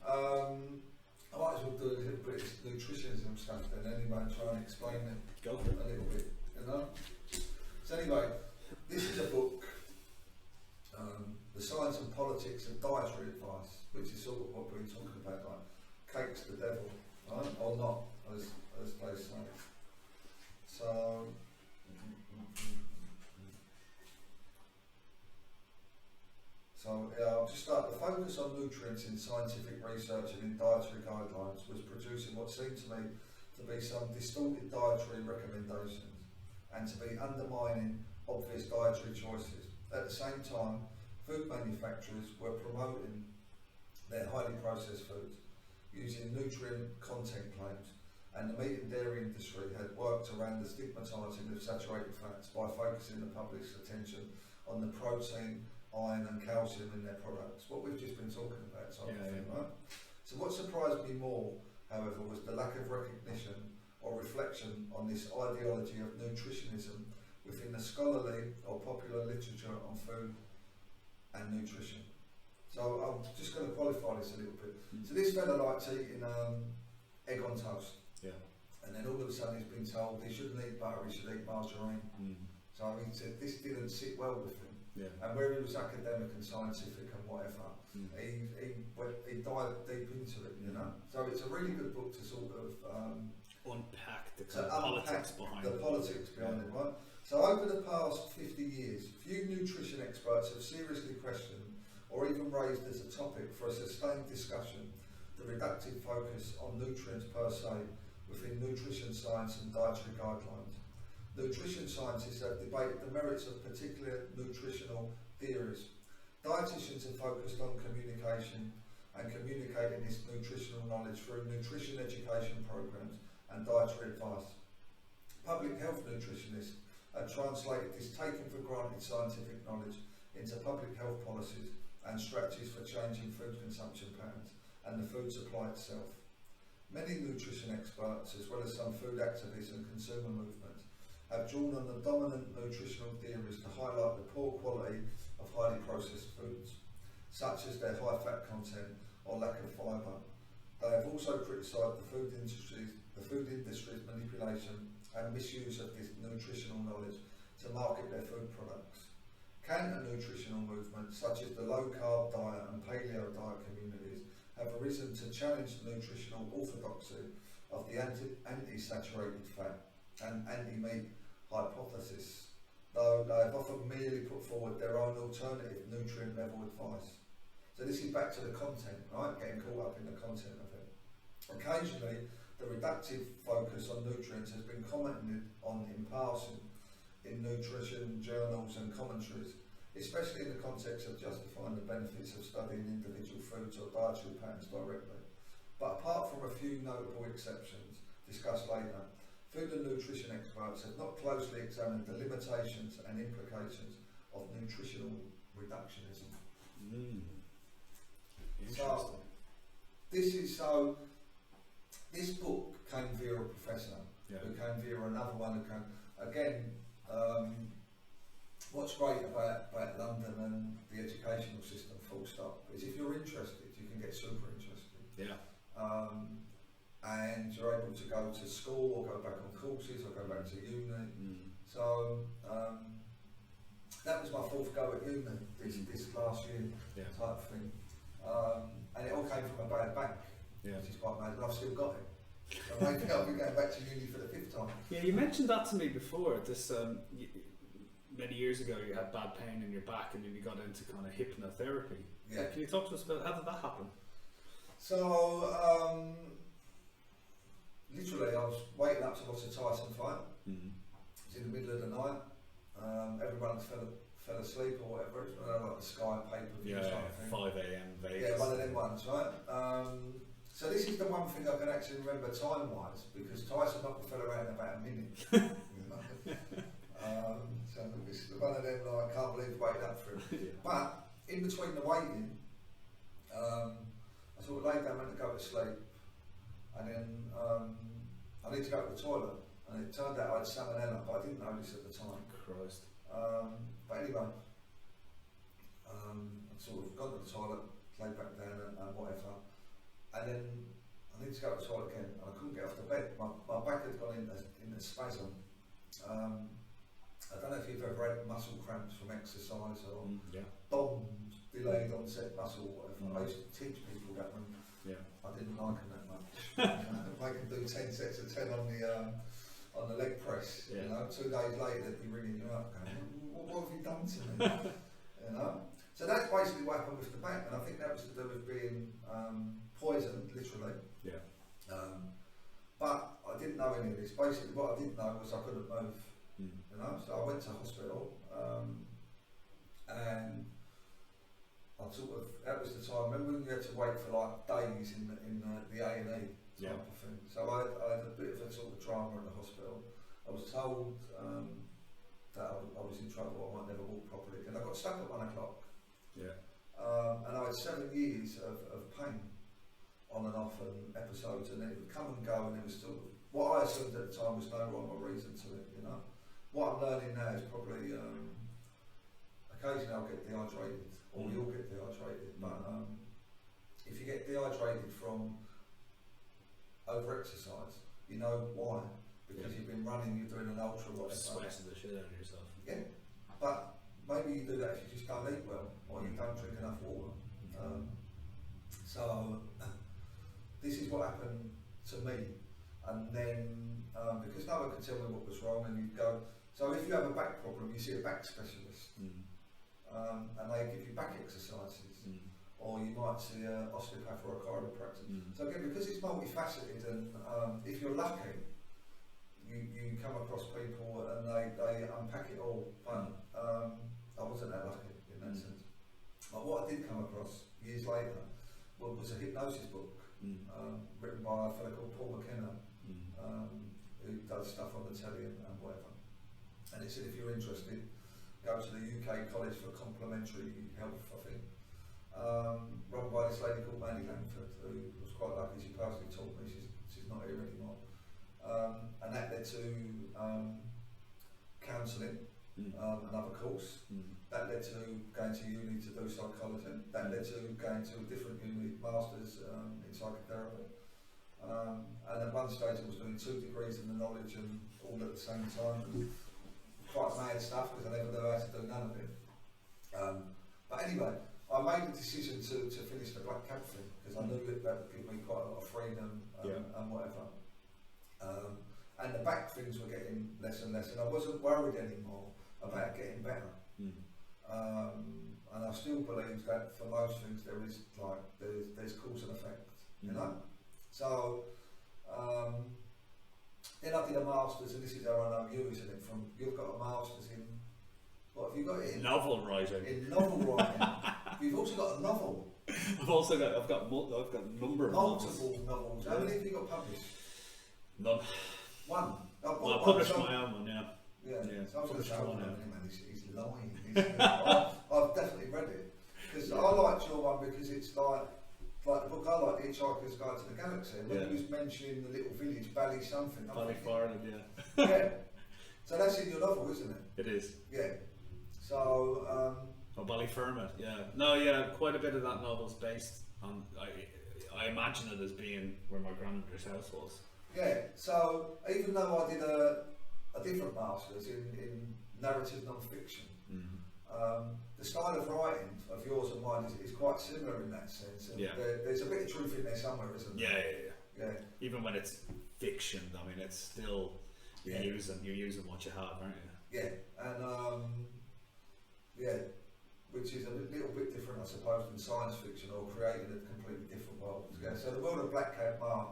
I might as well do a little bit of nutritionism stuff then anyway, and try and explain it. Go for it. A little bit, you know? So anyway, this is a book, The Science and Politics of Dietary Advice, which is sort of what we're talking about, like cake's the devil, right? Or not, as they say. So, I'll just start. The focus on nutrients in scientific research and in dietary guidelines was producing what seemed to me to be some distorted dietary recommendations and to be undermining obvious dietary choices. At the same time, food manufacturers were promoting their highly processed foods using nutrient content claims and the meat and dairy industry had worked around the stigmatising of saturated fats by focusing the public's attention on the protein, iron and calcium in their products. What we've just been talking about, right? So what surprised me more, however, was the lack of recognition or reflection on this ideology of nutritionism within the scholarly or popular literature on food and nutrition. So I'm just going to qualify this a little bit. So this fella likes eating egg on toast. Yeah. And then all of a sudden he's been told he shouldn't eat butter, he should eat margarine. So he said this didn't sit well with him. Yeah. And where he was academic and scientific and whatever, he dived deep into it, you know. So it's a really good book to sort of unpack the kind of politics behind it. The politics behind it, right? So over the past 50 years, few nutrition experts have seriously questioned or even raised as a topic for a sustained discussion the reductive focus on nutrients per se within nutrition science and dietary guidelines. Nutrition scientists have debated the merits of particular nutritional theories. Dietitians have focused on communication and communicating this nutritional knowledge through nutrition education programs and dietary advice. Public health nutritionists have translated this taken for granted scientific knowledge into public health policies and strategies for changing food consumption patterns and the food supply itself. Many nutrition experts, as well as some food activists and consumer movements, have drawn on the dominant nutritional theories to highlight the poor quality of highly processed foods, such as their high fat content or lack of fibre. They have also criticised the food industry's manipulation and misuse of this nutritional knowledge to market their food products. Counter-nutritional movements such as the low-carb diet and paleo diet communities have arisen to challenge the nutritional orthodoxy of the anti-saturated fat and anti-meat hypothesis, though they have often merely put forward their own alternative nutrient level advice. So this is back to the content, right? Getting caught up in the content of it. Occasionally, the reductive focus on nutrients has been commented on in passing in nutrition journals and commentaries, especially in the context of justifying the benefits of studying individual foods or dietary patterns directly. But apart from a few notable exceptions discussed later, food and nutrition experts have not closely examined the limitations and implications of nutritional reductionism. Interesting. This book came via a professor, who came via another one who came, again, what's great about London and the educational system, full stop, is if you're interested, you can get super interested. Yeah. And you're able to go to school or go back on courses or go back to uni. So that was my fourth go at uni this last year type of thing. And it all came from a bad bank, which is quite mad, and I've still got it. So maybe I'll be going back to uni for the fifth time. Yeah, you mentioned that to me before. This many years ago, you had bad pain in your back, and then you got into kind of hypnotherapy. Yeah. Can you talk to us about how did that happen? So literally, I was waking up to watch a Tyson fight. It was in the middle of the night. Everyone fell asleep or whatever. It's like the Sky pay-per-view type thing. 5 a.m. Vegas. Yeah, one of them ones, right? So this is the one thing I can actually remember time-wise, because Tyson knocked the fella out in about a minute. So it's one of them like, I can't believe I waited up for it. But in between the waiting, I sort of laid down and went to go to sleep, and then I need to go to the toilet, and it turned out I had salmonella, but I didn't notice at the time. Christ. But anyway, I sort of got to the toilet, laid back down and whatever, and then I need to go to the toilet again, and I couldn't get off the bed. My back had gone in a spasm. I don't know if you've ever had muscle cramps from exercise or bombed, delayed onset muscle or whatever. I used to teach people that one. I didn't like them that much. Make them do 10 sets of 10 on the leg press. You know, 2 days later they'd be ringing you up going, what have you done to me? You know? So that's basically what happened with the back, and I think that was to do with being poisoned, literally. But I didn't know any of this. Basically what I didn't know was I couldn't move. You know, so I went to hospital, and I sort of, that was the time, remember when you had to wait for like days in the A&E type of thing. So I had a bit of a sort of drama in the hospital. I was told that I was in trouble, I might never walk properly again. I got stuck at 1 o'clock. Yeah. And I had 7 years of pain on and off and episodes, and it would come and go, and it was still, what I assumed at the time was no rhyme or reason to it, you know. What I'm learning now is probably, occasionally I'll get dehydrated, or we all get dehydrated, but if you get dehydrated from over-exercise, you know why. Because you've been running, you're doing an ultra, whatever. Sweating the shit out of yourself. Yeah, but maybe you do that if you just don't eat well, or you don't drink enough water. So this is what happened to me, and then because no one could tell me what was wrong, and you go. So if you have a back problem, you see a back specialist, and they give you back exercises, or you might see an osteopath or a chiropractor. So again, because it's multifaceted, and if you're lucky, you come across people and they unpack it all, but I wasn't that lucky in that sense. But what I did come across years later was a hypnosis book written by a fellow called Paul McKenna, who does stuff on the telly and whatever. And it said if you're interested, go to the UK College for Complementary Health, I think, run by this lady called Mandy Langford, who was quite lucky. She personally taught me. She's not here anymore. And that led to counselling, another course. That led to going to uni to do psychology. That led to going to a different uni, masters in psychotherapy. And at one stage I was doing 2 degrees in the knowledge and all at the same time. And quite mad stuff because I never knew how to do none of it. But anyway, I made the decision to finish the Black Cab thing because I knew that would give me quite a lot of freedom and whatever. And the back things were getting less and less, and I wasn't worried anymore about getting better. And I still believe that for most things there's cause and effect, you know. So then I did a masters, and this is how I know you, isn't it? You've got a masters in what have you got it in? Novel writing. In novel writing. You've also got a novel. I've got a number of multiple novels. How many have you got published? None. One. I published my own one, yeah. Yeah. So I was going to say, one, he's lying. I've definitely read it because I liked your one because it's like the book I like, The Hitchhiker's Guide to the Galaxy. When he was mentioning the little village, Bally something. Ballyfarland, yeah. So that's in your novel, isn't it? It is. Yeah. So. Ballyfermot, yeah. No, yeah. Quite a bit of that novel's based on. I imagine it as being where my grandmother's house was. Yeah, so even though I did a different masters in narrative non-fiction, the style of writing of yours and mine is quite similar in that sense. And there's a bit of truth in there somewhere, isn't there? Yeah. Even when it's fiction, I mean, it's still you're using what you have, aren't you? Yeah, and which is a little bit different, I suppose, than science fiction or creating a completely different world. So the world of Black Cat Mark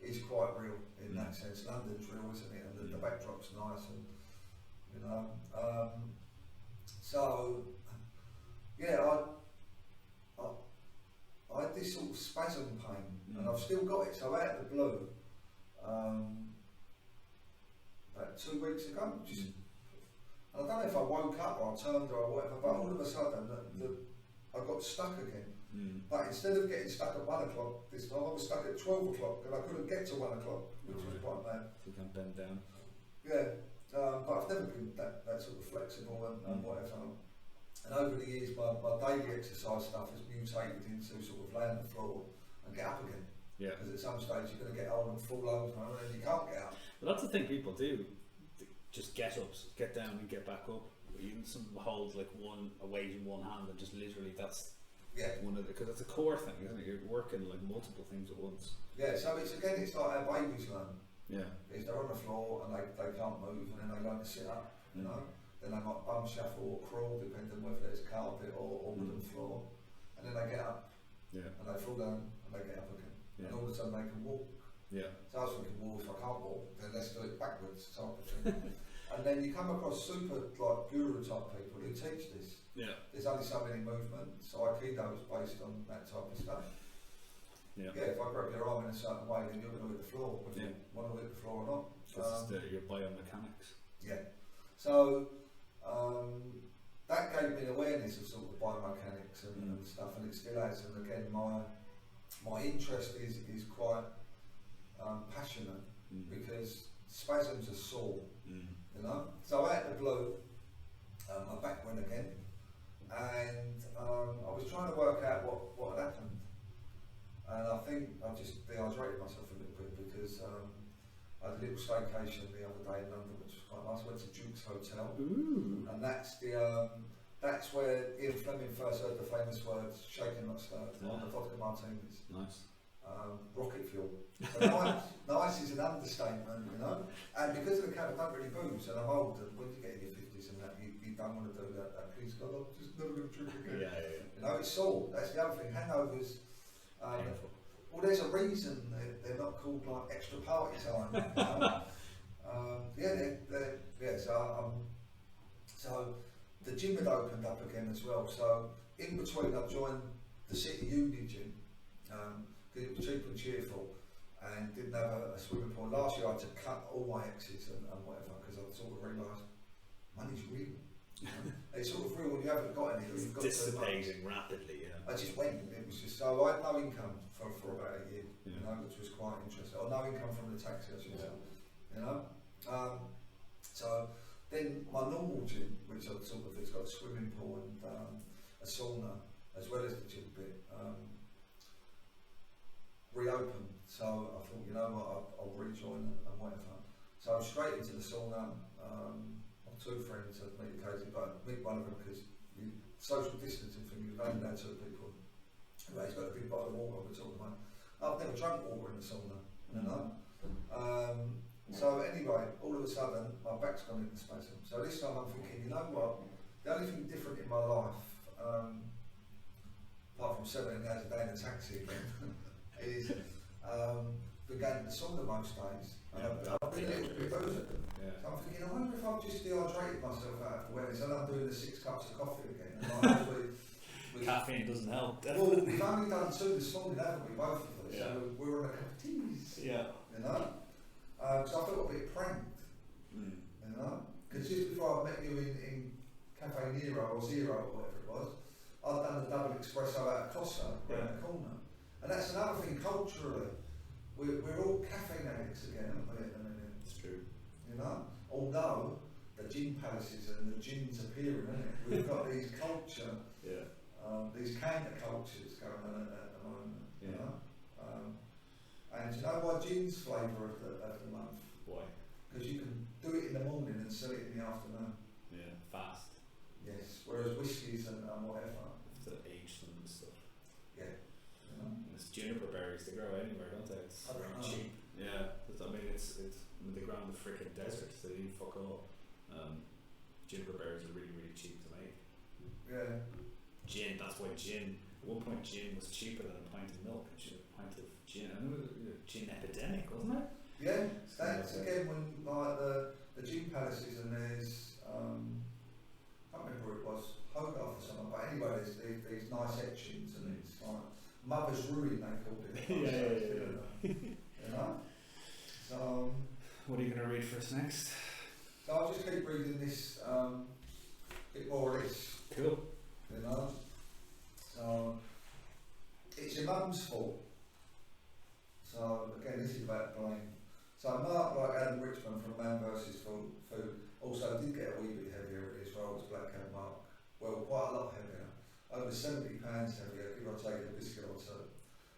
is quite real in that sense. London's real, isn't it? And the backdrop's nice, and you know. I had this sort of spasm pain, and I've still got it. So out of the blue, about 2 weeks ago, I don't know if I woke up or I turned or whatever, but all of a sudden I got stuck again. But instead of getting stuck at 1 o'clock this time, I was stuck at 12 o'clock and I couldn't get to 1 o'clock, which was quite mad. So you can't bend down. Yeah, but I've never been that sort of flexible and whatever. And over the years, my daily exercise stuff has mutated into sort of lay on the floor and get up again. Yeah. Because at some stage you're going to get old and fall over and you can't get up. Well, that's the thing people do. Just get up, get down and get back up. You some hold like a weight in one hand and just literally that's one of the, because it's a core thing, isn't it? You're working like multiple things at once. Yeah, so it's like how babies learn. Yeah. Is they're on the floor and they can't move and then they learn to sit up, you know. Then they might bum shuffle or crawl depending on whether it's carpet or wooden floor. And then they get up. Yeah. And they fall down and they get up again. Yeah. And all of a sudden they can walk. Yeah. So I was thinking, well, if I can't walk, then let's do it backwards type of thing. And then you come across super like guru type people who teach this. Yeah. There's only so many movements. So Aikido is based on that type of stuff. Yeah. Yeah, if I grab your arm in a certain way, then you're going to hit the floor, whether you want to hit the floor or not. Your biomechanics. Yeah. So that gave me awareness of sort of biomechanics and stuff, and it still has. And again, my interest is quite passionate because spasms are sore, you know. So out of the blue, my back went again, and I was trying to work out what had happened, and I think I just dehydrated myself a little bit because I had a little staycation the other day in London, which was quite nice. I went to Duke's Hotel, and that's where Ian Fleming first heard the famous words "shaken not stirred" on the vodka martinis. Nice. Rocket fuel. So nice is an understatement, you know. And because of the cab, I don't really booze, and I'm old. And when you get in your 50s and that, you don't want to do that. Please God, I'm just never going to drink again. Yeah. You know, it's sore. That's the other thing. Hangovers. Well, there's a reason they're not called like extra party time. You know? So the gym had opened up again as well. So in between, I joined the City Uni gym. It was cheap and cheerful and didn't have a swimming pool. Last year I had to cut all my exits and whatever because I sort of realised money's real. It's sort of real when you haven't got any. It's dissipating rapidly, yeah. I just went. It was just so I had no income for about a year, you know, which was quite interesting. Or no income from the taxi, I should say, you know. So then my normal gym, which I sort of it's got a swimming pool and a sauna as well as the gym bit. Reopened, so I thought, you know what, I'll rejoin and whatever. So I was straight into the sauna. My two friends had me occasionally, but meet one of them because social distancing thing, you've only allowed two people. Anyway, he's got a big bottle of water we're talking about. I've never drunk water in the sauna, you know. So anyway, all of a sudden, my back's gone into spasm. So this time I'm thinking, you know what, the only thing different in my life, apart from 17 hours a day in a taxi again, is been going to the sauna most days. I've been a little bit boozing. So I'm thinking, I wonder if I've just dehydrated myself out of awareness and I'm doing the 6 cups of coffee again. And caffeine doesn't help. Well, we've only done 2 this morning, haven't we, both of us? So we're on a cup of teas. You know? So I felt a bit pranked. You know? Because just before I met you in Cafe Nero or Zero or whatever it was, I'd done the double espresso out of Costa around the corner. And that's another thing culturally. We're all caffeine addicts again, aren't we, at the minute? It's true. You know? Although the gin palaces and the gin's appearing, isn't it? We've got these culture, these counter cultures going on at the moment. You know? And do you know why gin's flavour of the month? Why? Because you can do it in the morning and sell it in the afternoon. Yeah, fast. Yes, whereas whiskies and whatever. To age them and stuff. Yeah. You know? And it's juniper berries, they grow anywhere, don't they? It's very cheap. Yeah, I mean, they grow in the freaking desert, so they eat fuck all. Juniper berries are really, really cheap to make. Yeah. Gin, that's why gin, at one point gin was cheaper than a pint of milk, a pint of gin, and it was a gin epidemic, wasn't it? Yeah, that's again when like the gin palaces and there's, I can't remember who it was, Hogarth or something, but anyway there's these nice etchings and it's like Mother's Ruin they called it. You know? So what are you going to read for us next? So I'll just keep reading this bit more or less. Cool. You know? So it's your mum's fault. So again this is about blame. So Mark, like Adam Richmond from Man vs Food, also did get a wee bit heavier at his role as Black Cat Mark. Well, quite a lot heavier. Over 70 pounds heavier, give or take a biscuit or two.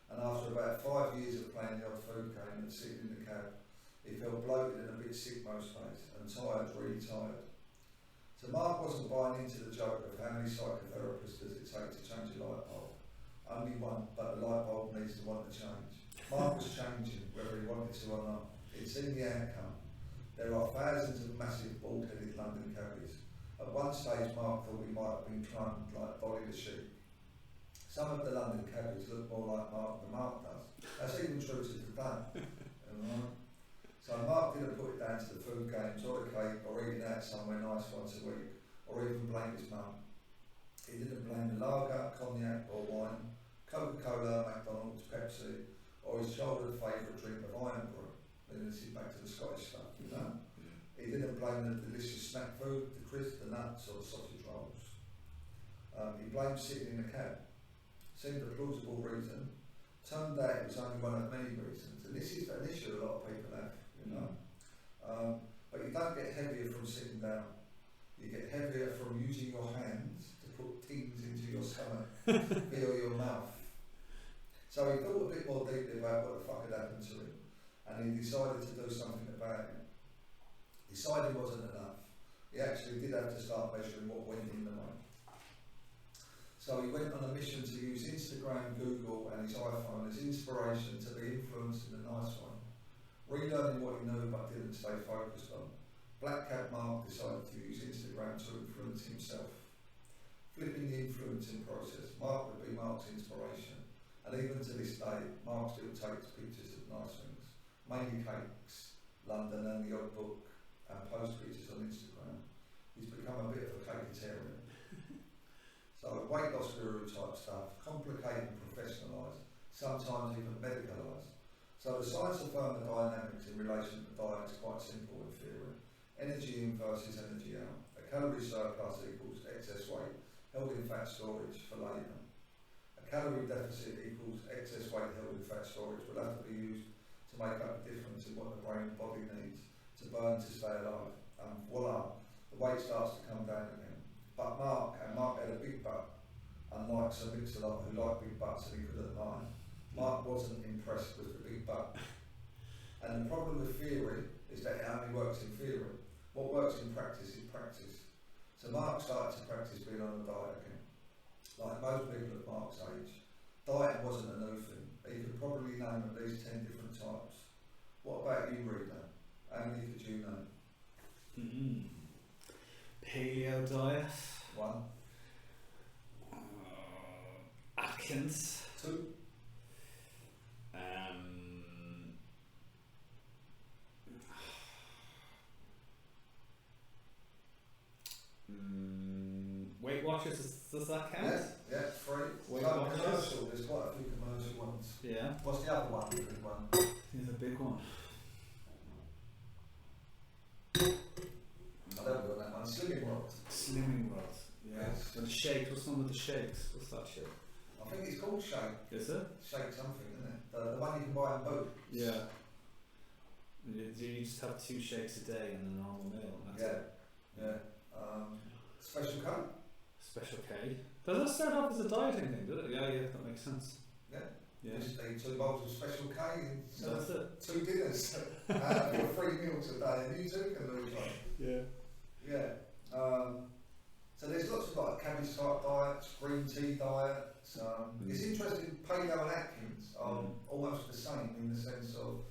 And after about 5 years of playing the odd food game and sitting in the cab, he felt bloated and a bit sick most days, and tired, really tired. So Mark wasn't buying into the joke of how many psychotherapists does it take to change a light bulb. Only one, but the light bulb needs to want to change. Mark was changing, whether he wanted to or not. It's in the outcome. There are thousands of massive bald-headed London cabbies. At one stage Mark thought he might have been cloned like Bolly the sheep. Some of the London cabbies look more like Mark than Mark does. That's even true to today. So Mark didn't put it down to the food games or the cake or eating out somewhere nice once a week or even blame his mum. He didn't blame the lager, cognac or wine Coca-Cola, McDonald's, Pepsi, or his childhood favourite drink of iron brew. Then this is back to the Scottish stuff, you know. He didn't blame the delicious snack food, the crisps, the nuts, or the sausage rolls. He blamed sitting in the cab. Seemed a plausible reason. Turned out it was only one of many reasons, and this is an issue a lot of people have, you know. But you don't get heavier from sitting down. You get heavier from using your hands to put things into your stomach, feel your mouth. So he thought a bit more deeply about what the fuck had happened to him, and he decided to do something about it. Deciding wasn't enough. He actually did have to start measuring what went in the mind. So he went on a mission to use Instagram, Google and his iPhone as inspiration to be influenced in a nice way. Relearning what he knew but didn't stay focused on. Black Cat Mark decided to use Instagram to influence himself. Flipping the influencing process, Mark would be Mark's inspiration. And even to this day, Mark still takes pictures of nice things, mainly cakes, London and the odd book, and post pictures on Instagram. He's become a bit of a cakeitarian. So weight loss guru type stuff, complicated and professionalised, sometimes even medicalised. So the science of thermodynamics in relation to diet is quite simple in theory. Energy in versus energy out. A calorie surplus equals excess weight held in fat storage for later. A calorie deficit equals excess weight held in fat storage will have to be used to make up the difference in what the brain and body needs to burn to stay alive. And voila, the weight starts to come down again. But Mark had a big butt, unlike Sir Mix-a-Lot who liked big butts and he couldn't lie. Mark wasn't impressed with the big butt. And the problem with theory is that it only works in theory. What works in practice is practice. So Mark started to practice being on a diet again. Like most people at Mark's age, dieting wasn't a new thing. He could probably name at least 10 different types. What about you, reader? How many could you name? Paleo diet. 1. Atkins. 2. Weight Watchers, does that count? Yeah, 3. Weight So Watchers. commercial, there's quite a few commercial ones. Yeah. What's the other one, the big one? He's a big one. I don't know that one. Slimming World. Slimming World. Yeah. Yes. And the shakes, what's one with the shakes? What's that shit? I think it's called Shake. Is it? Shake something, isn't it? The one you can buy in Boots. Yeah. You just have 2 shakes a day and a normal meal. And that's it. Yeah. Special K. Special K. Does that start off as a dieting thing, does it? Yeah, that makes sense. Yeah. Yeah. Just eat 2 bowls of Special K and That's it. 2 dinners. Your 3 meals a day, and you too can lose weight. Yeah. Yeah. So there's lots of like cabbage type diets, green tea diets. It's interesting. Paleo and Atkins are almost the same in the sense of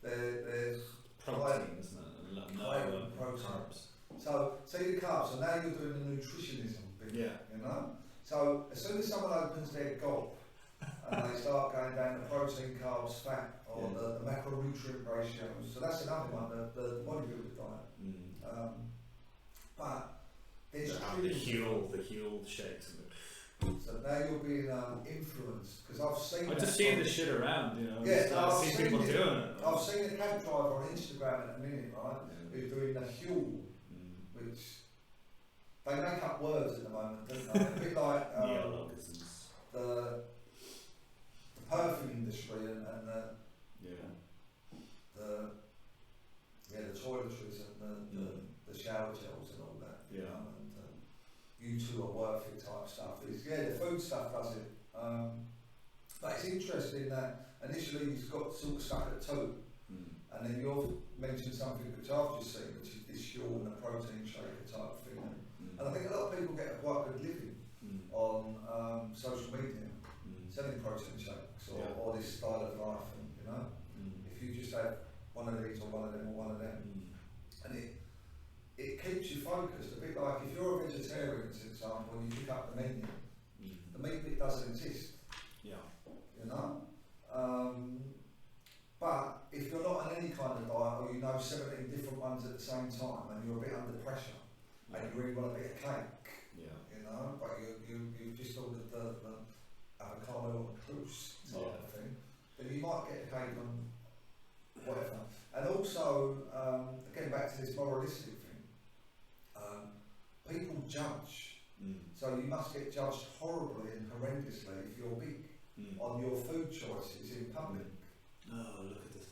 there's Protein, isn't it? Low protein. Carbs. So the carbs. So now you're doing the nutritionism bit. Yeah. You know. So as soon as someone opens their gob and they start going down the protein, carbs, fat, or the macronutrient ratios. So that's another one, the bodybuilder diet. But there's the Huel shakes. So now you're being influenced, because I've seen. I just seen this shit around, you know. Yeah, I've seen people doing it. I've seen a cab driver on Instagram at the minute, right? Who's doing the Huel, which they make up words at the moment, don't they? A bit like neologisms. The perfume industry and the toiletries and the shower gels and all that. Yeah. You know, and you two are worth it type stuff. The food stuff does it. But it's interesting that initially he's got sort of stuck at 2, and then you've mentioned something which I've just seen, which is this Huel and a protein shaker type thing. And I think a lot of people get a quite good living on social media, selling protein shakes or this style of life, and you know, if you just have one of these or one of them or one of them, and it keeps you focused. A bit like if you're a vegetarian, for example, and you pick up the menu, the meat bit doesn't exist. Yeah. You know. But if you're not on any kind of diet, or you know 17 different ones at the same time, and you're a bit under pressure, and you really want a bit of cake, you know, but you've just ordered a avocado on a cruise type Yeah. of thing, then you might get a cake on whatever. And also, again back to this moralistic thing, people judge. So you must get judged horribly and horrendously if you're big on your food choices in public. Oh, look at this.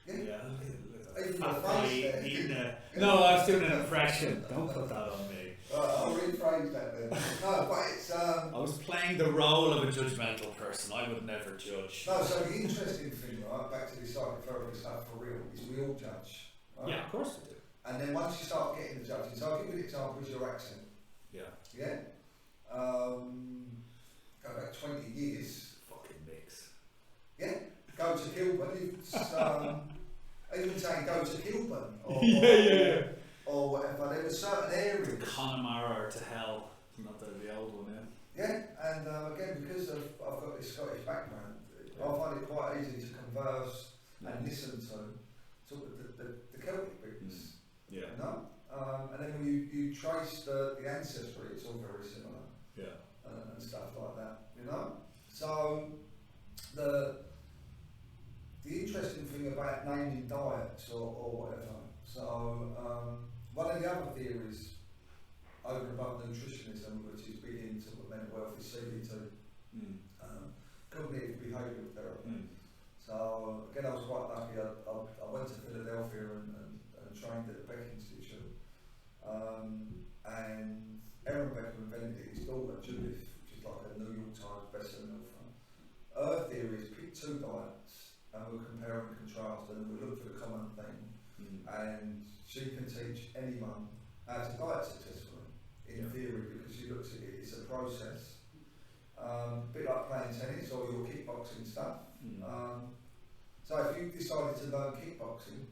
Yeah. Look at Even that. your Fat face guy there. eating a... No, I was doing an impression. Don't put that on me. I'll rephrase that then. No, but it's I was playing the role of a judgmental person. I would never judge. no. So the interesting thing, right, back to this psychotherapy stuff for real, is we all judge. Right? Yeah, of course we do. And then once you start getting the judging, so I'll give you an example with your accent. Yeah. Yeah. Go back 20 years. Fucking mix. Yeah. Go to Kilburn. It's, even saying go to Kilburn or whatever. There were certain areas. Connemara to hell. Not the old one, yeah. Yeah. And again, because I've got this Scottish background, I find it quite easy to converse and listen to the Celtic bits. Yeah. You know? And then when you trace the ancestry, it's all very similar. Yeah. And stuff like that, you know. So the interesting thing about naming diets or whatever. So one of the other theories over and above nutritionism, which is big into mental health, is CBT, cognitive behavioural therapy. So again, I was quite lucky. I went to Philadelphia and trained at the Beck Institute, and Aaron Beck invented it. His daughter Judith, which is like a New York Times bestselling author. Her theory is pick two diets and we'll compare and contrast and we'll look for the common thing. And she can teach anyone how to diet successfully in theory, because she looks at it, it's a process. A bit like playing tennis or your kickboxing stuff. So if you decided to learn kickboxing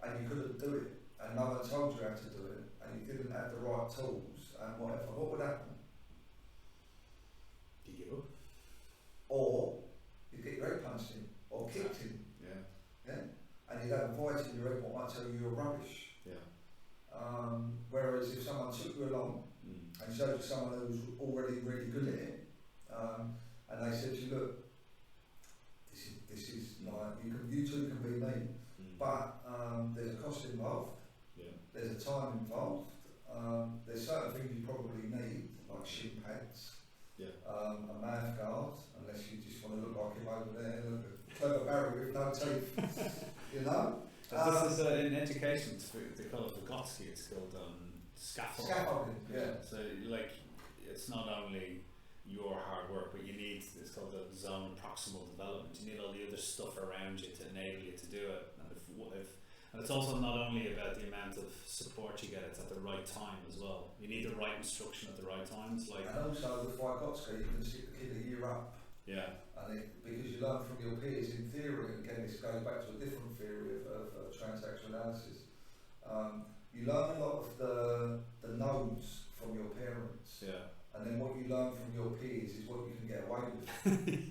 and you couldn't do it and no one told you how to do it and you didn't have the right tools and whatever, what would happen? You give up? Or you get your head punched in or kicked in. Yeah? And you'd have a voice in your head what might tell you you're rubbish. Whereas if someone took you along and showed you someone who was already really good at it, and they said to you, look, this is like, you two can be me, but there's a cost involved, there's a time involved, there's certain things you probably need, like shin pads, a mouth guard, unless you just want to look like him over there, look at clever Barry with no teeth, you know? This is in education, they call it Vygotsky, it's called scaffolding. Scaffolding, yeah. So like, it's not only your hard work, but you need, it's called the zone of proximal development. You need all the other stuff around you to enable you to do it. And it's also not only about the amount of support you get, it's at the right time as well. You need the right instruction at the right times. Like, and also with Vygotsky, you can stick the kid a year up. Yeah. And because you learn from your peers in theory, and again this goes back to a different theory of transactional analysis, you learn a lot of the no's from your parents, and then what you learn from your peers is what you can get away with,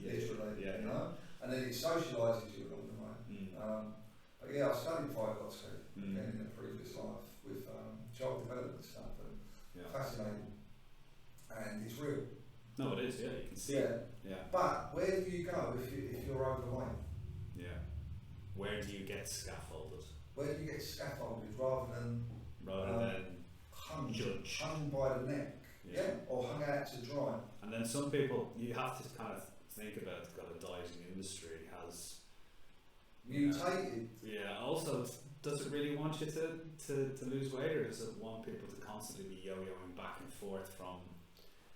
literally, you know, and then it socialises you along the way. But yeah, I studied Vygotsky again in a previous life with child development stuff, and fascinating, and it's real. No, it is. Yeah, you can see it. Yeah. But where do you go if you're overweight? Yeah. Where do you get scaffolded? Where do you get scaffolded rather than hung by the neck? Or hung out to dry. And then some people, you have to kind of think about the dieting industry has mutated. Also, does it really want you to lose weight, or does it want people to constantly be yo-yoing back and forth from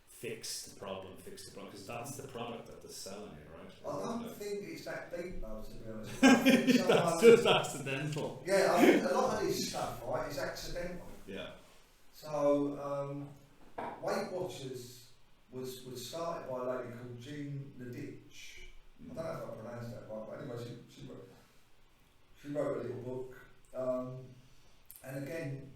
fix the problem, because that's the product that they're selling you, right? I don't think it's that deep though, to be honest. I think that's just accidental. Yeah, I think a lot of this stuff, right, is accidental. Yeah. So, Weight Watchers was started by a lady called Jean Nadich. I don't know if I pronounced that right, but anyway, she wrote a little book. And again,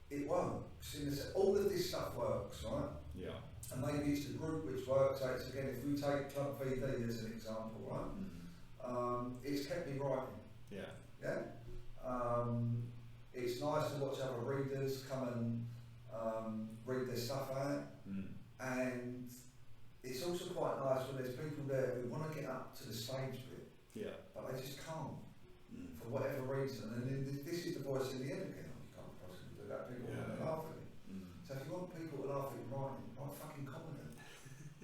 it works. All of this stuff works, right? Yeah. And maybe it's the group which works. So it's, again, if we take Club VD as an example, right? It's kept me writing. Yeah. It's nice to watch other readers come and read their stuff out, and it's also quite nice when there's people there who want to get up to the stage bit, but they just can't for whatever reason. And then this is the voice in the head again. Oh, you can't possibly do that. People are going to laugh at you. So if you want people to laugh at you, write fucking comedy.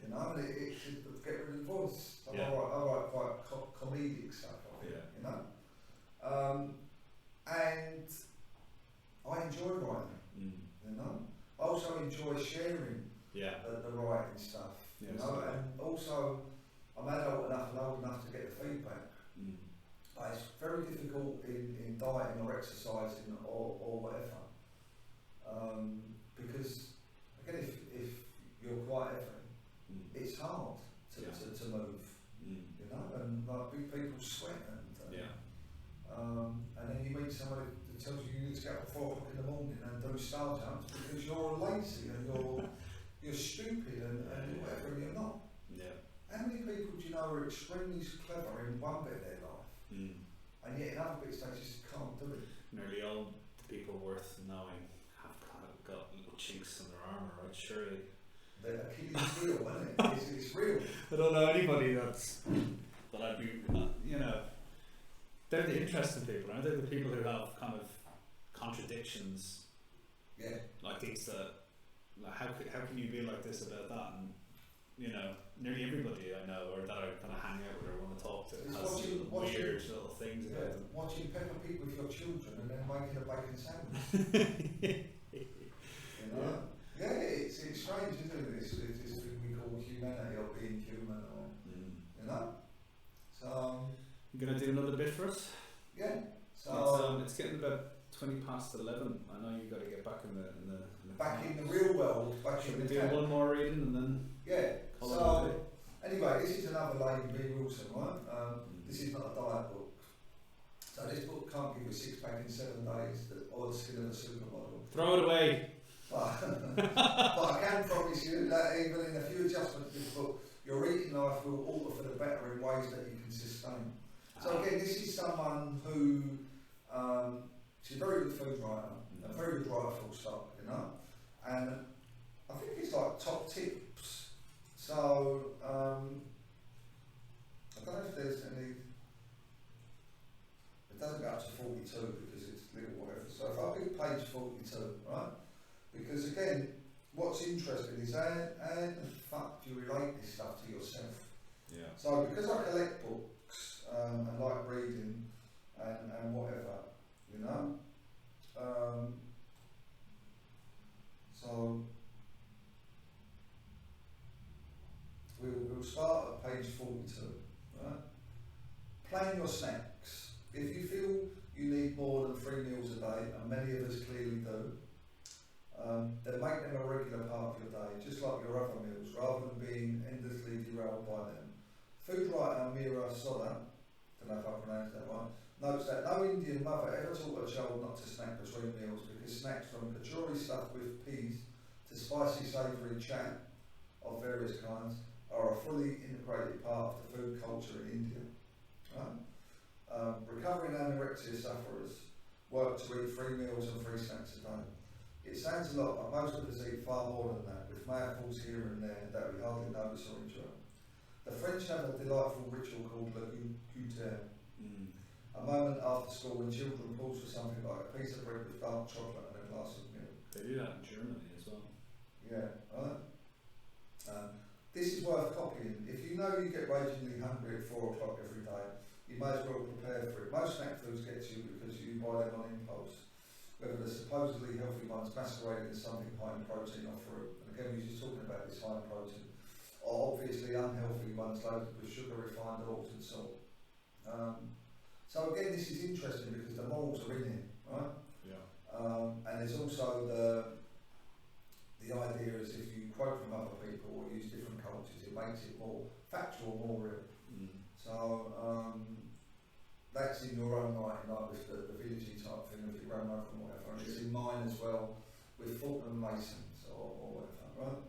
You know, and it should get rid of the voice. I write quite comedic stuff. You know, and I enjoy writing. You know, I also enjoy sharing the writing stuff. You know, and also I'm adult enough and old enough to get the feedback. It's very difficult in dieting or exercising or whatever, because again, if you're quite heavy, it's hard to move. You know, and like big people sweat and then you meet somebody that tells you need to get up at 4 o'clock in the morning and do star jumps because you're lazy and you're stupid and whatever, and you're not. How many people do you know are extremely clever in one bit of their life, and yet in other bits they just can't do it? Nearly all the people worth knowing have kind of got little chinks in their armour, right? Surely. They're Achilles heel, isn't it? It's real. I don't know anybody that I'd be, you know, they're the interesting people, aren't they? The people who have kind of contradictions. Like things that, like how can you be like this about that? And you know, nearly everybody I know or that I kind of hang out with or want to talk to has weird little things about them. Watching Peppa Pig with your children and then making a bacon sandwich. You know? It's strange, isn't it? It's this thing we call humanity or being human, or you know. So you gonna do another bit for us? So it's getting about 20 past 11. I know you got to get back in the back in the real world. Should we do one more reading and then? So anyway, this is another Lady B. Wilson, right? This is not a diet book. So this book can't give you a 6-pack in 7 days or the skin of a supermodel. Throw it away. But I can promise you that even in a few adjustments to this book, your eating life will alter for the better in ways that you can sustain. So again, this is someone who, she's a very good food writer, a very good writer full stop, you know, and I think it's like top tips. So, I don't know if there's any, it doesn't go up to 42 because it's little whatever, so if I pick page 42, right, because again, what's interesting is how the fuck do you relate this stuff to yourself? So because I collect books, and like reading and whatever, you know, so we'll start at page 42, right? Plan your snacks. If you feel you need more than 3 meals a day, and many of us clearly do, then make them a regular part of your day, just like your other meals, rather than being endlessly derailed by them. Food writer Mira Soda, don't know if I pronounced that right, notes that no Indian mother ever taught a child not to snack between meals because snacks from kachori stuffed with peas to spicy savoury chat of various kinds are a fully integrated part of the food culture in India. Right? Recovering anorexia sufferers work to eat 3 meals and 3 snacks a day. It sounds a lot, but most of us eat far more than that, with mouthfuls here and there that we hardly notice or enjoy. The French have a delightful ritual called le goûter, a moment after school when children pause for something like a piece of bread with dark chocolate and a glass of milk. They do that in Germany as well. Right. This is worth copying. If you know you get ragingly hungry at 4 o'clock every day, you may as well prepare for it. Most snack foods get to you because you buy them on impulse, whether the supposedly healthy ones masquerading as something high in protein or fruit. And again, we're just talking about this high in protein. Or obviously unhealthy ones loaded with sugar, refined oils and salt. So again, this is interesting because the morals are in it, right? And there's also the idea is if you quote from other people or use different cultures, it makes it more factual, more real. So that's in your own right, like with the villagey type thing with your grandmother and whatever. And it's in mine as well with Fulton and Masons or whatever, right?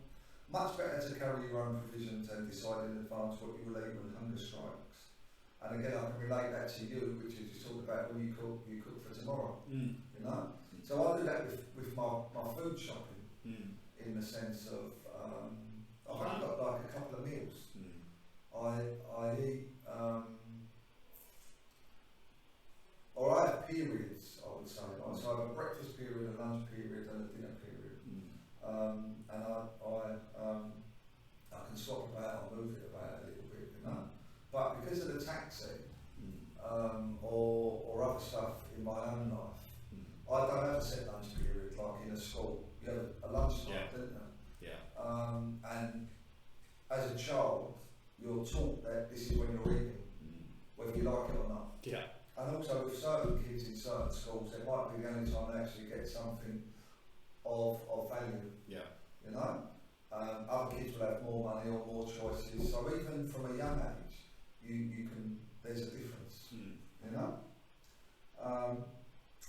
Much better to carry your own provisions and decide in advance what you will eat when hunger strikes. And again, I can relate that to you, which is you talk about when you cook for tomorrow. You know. So I do that with my food shopping in the sense of I've only got like a couple of breakfast period, a lunch period, and a dinner period. And I can swap about or move it about a little bit, you know. But because of the taxi or other stuff in my own life, I don't have a set lunch period like in a school. You have a lunch time, don't you? Yeah. And as a child, you're taught that this is when you're eating, whether you like it or not. Yeah. And also with certain kids in certain schools, it might be the only time they actually get something of value. Yeah. You know? Other kids will have more money or more choices. So even from a young age, you can, there's a difference. You know?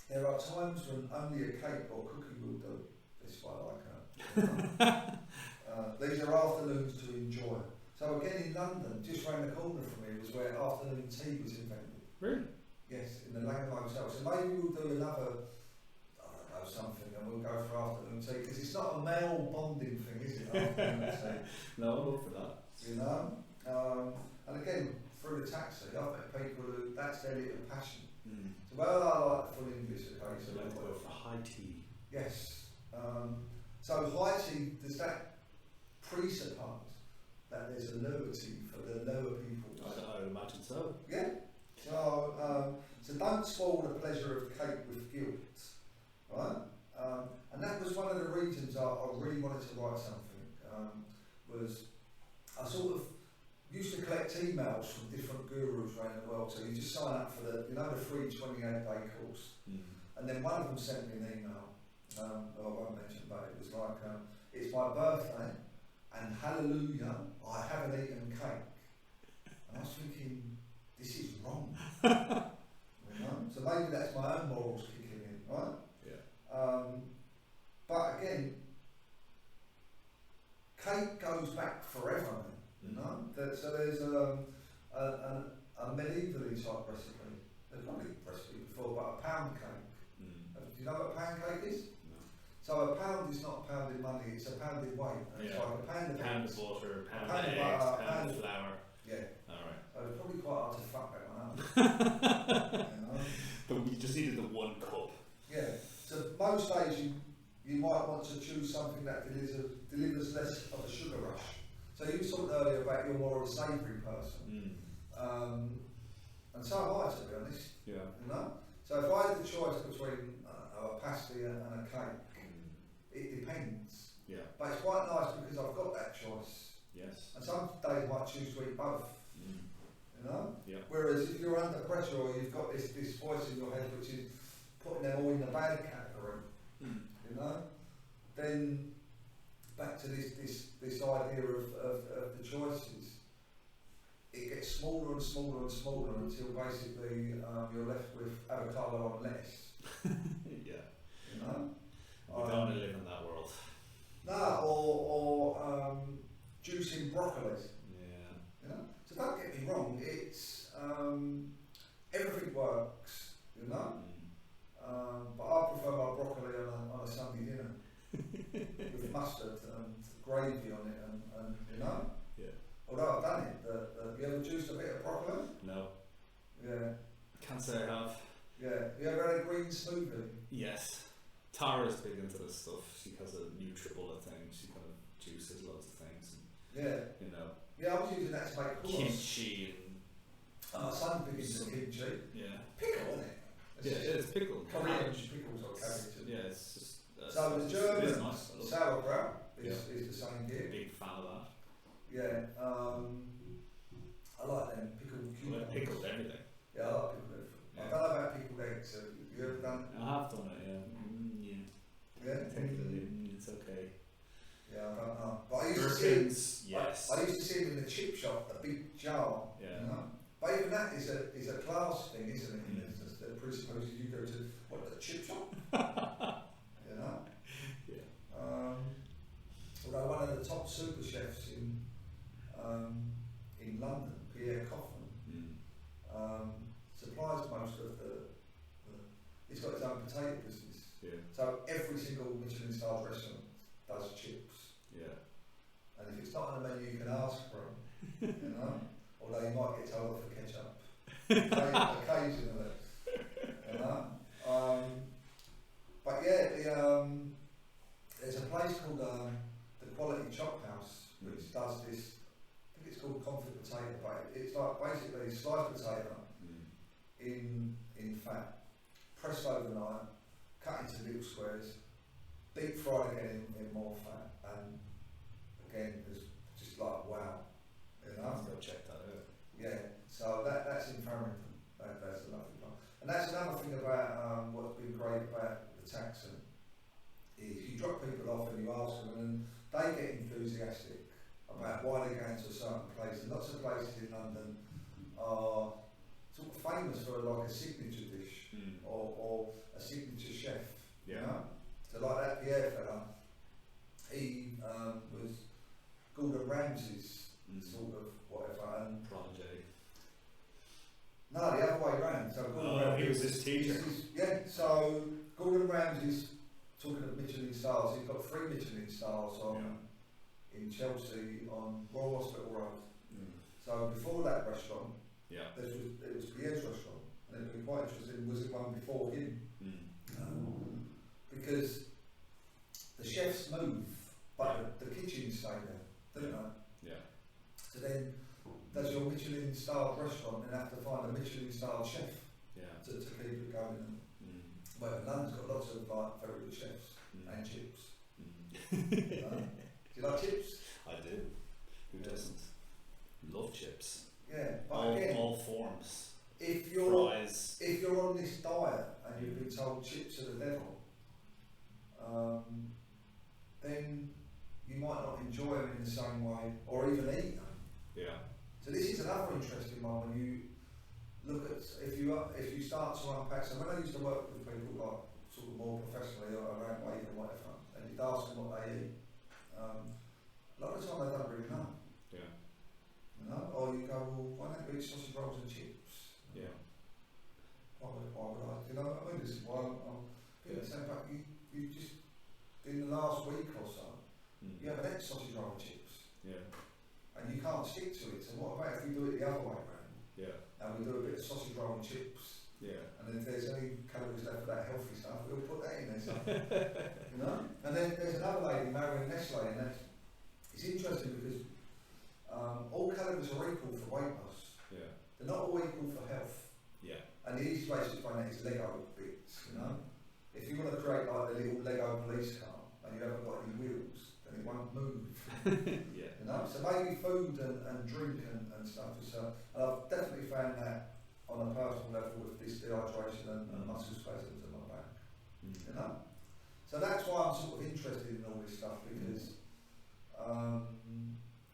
There are times when only a cake or cookie will do. This is what I like. These are afternoons to enjoy. So again in London, just round the corner from me was where afternoon tea was invented. Really? Yes, in the Langham Hotel. So maybe we'll do another, I don't know, something, and we'll go for afternoon tea, because it's not a male bonding thing, is it? Afternoon tea. No, I'll look for that. You know? And again, through the taxi, I've met people who, that's their little passion. So well, I like full English, okay? So let's go for high tea. Yes. So high tea, does that presuppose that there's a levity for the lower people? I would imagine so. Yeah. So don't spoil the pleasure of cake with guilt, right? And that was one of the reasons I really wanted to write something. Was I sort of used to collect emails from different gurus around the world. So you just sign up for the free 28-day course, and then one of them sent me an email. I won't mention, but it was like, it's my birthday, and hallelujah, I haven't eaten cake. And I was thinking, this is wrong. You know? So maybe that's my own morals kicking in, right? Yeah. But again, cake goes back forever, you know? So there's a medievally type recipe. There's not a recipe before, but a pound cake. Do you know what a pound cake is? No. So a pound is not a pound in money, it's a pound in weight. And it's like a pound of Pound eggs, of butter, a pound of eggs, butter, pound of flour. Yeah. Alright. So it's probably quite hard to fuck that one up. You know? But we just needed the 1 cup. Yeah. So most days you might want to choose something that delivers less of a sugar rush. So you talked earlier about you're more of a savoury person. And so am I, to be honest. Yeah. You know? So if I had the choice between a pasty and a cake, it depends. Yeah. But it's quite nice because I've got that choice. Yes. And some days I might choose to eat both. You know? Yeah. Whereas if you're under pressure or you've got this voice in your head which is putting them all in the bad category, you know, then back to this idea of the choices, it gets smaller and smaller and smaller until basically you're left with avocado on lettuce. Yeah. You know? We don't want to live in that world. No, or juicing broccoli. Yeah. You know? So don't get me wrong, it's everything works, you know? But I prefer my broccoli on a Sunday dinner with mustard and gravy on it, and you know. Yeah. Although I've done it, have you ever juiced a bit of broccoli? No. Yeah. Can't say I have. Yeah. You ever had a green smoothie? Yes. Tara's big into this stuff. She has a Nutribullet thing. She kind of juices loads of things. And, Yeah. you know. Yeah, I was using that to make hummus. Kimchi and Some big into kimchi. yeah. Pickle, isn't it? Yeah, it's pickled. Korean Cabbage. pickles or cabbage. Yeah, it's just. So the it is German nice. I love sauerkraut Yeah. is the same it. here. Big fan of that. Yeah. I like them pickled Well, cucumbers. pickled everything. Yeah, I like pickled everything. Yeah. I don't know about pickled eggs. Have you ever done? I have done it. Yeah. Yeah. Technically, it's okay. Yeah, I don't know. But I used to see. Gherkins, yes. I used to see them in the chip shop, the big jar. Yeah. You know? But even that is a class thing, isn't it? It's just that presupposes you go to the chip shop. You know. Yeah. Although one of the top super chefs in London, Pierre Coffin, supplies most of the. He's got his own potato business. Yeah. So every single Michelin style restaurant does chips. Yeah. And if it's not on the menu, you can ask for them. You know. Although you might get told off for ketchup. Occasionally. You know. But yeah, there's a place called the Quality Chop House, which does this. I think it's called confit potato, but it's like basically sliced potato in fat, pressed overnight, cut into little squares, deep fried again in more fat, and again it's just like wow, you know. Let's go check that out. Yeah, so that's in Farrington. That's a lovely place, and that's another thing about what's been great about the taxon is you drop people off and you ask them, and they get enthusiastic about why they're going to a certain place. And lots of places in London are sort of famous for like a signature dish or a signature chef. Yeah. You know? So like that Pierre fella, he was Gordon Ramsay's sort of whatever. And Prodigy. no, the other way round. So Gordon he was his teacher. Yeah. So Gordon Ramsay's talking of Michelin stars. He's got 3 Michelin stars on in Chelsea on Royal Hospital Road. So before that restaurant, it was Pierre's restaurant, and it'd be quite interesting. Was it one before him? Because the chefs move, but the kitchens stay there, don't they? Yeah. So then, does your Michelin starred restaurant then have to find a Michelin starred chef to keep it going? Well, London's got lots of like very good chefs and chips. Do you like chips? I do. Who doesn't? Love chips. Yeah, but All, again, all forms. if you're Fries. if you're on this diet and you've been told chips are the devil, then you might not enjoy them in the same way, or even eat them. Yeah. So this is another interesting one when you look at if you start to unpack. So when I used to work with people like sort of more professionally or around weight and whatever, and you'd ask them what they eat, a lot of the time they don't really know. Yeah. You know, or you go, well, why don't you eat sausage rolls and chips? Yeah. Why would I? You know what I mean? This is why I'm saying, but you just in the last week or so, you haven't had sausage roll and chips. Yeah. And you can't stick to it. So what about if we do it the other way around? Yeah. And we do a bit of sausage roll and chips. Yeah. And if there's any calories left for that healthy stuff, we'll put that in there. So, you know. And then there's another lady, Marion Nestle, and it's interesting because all calories are equal for weight loss. Yeah. They're not all equal for health. Yeah. And the easiest way to explain that is Lego bits. You know. If you want to create like the little Lego police car and you haven't got any wheels, then it won't move. Yeah. You know, so maybe food and drink and stuff is and I've definitely found that on a personal level with this dehydration and muscle spasms in my back. You know? So that's why I'm sort of interested in all this stuff because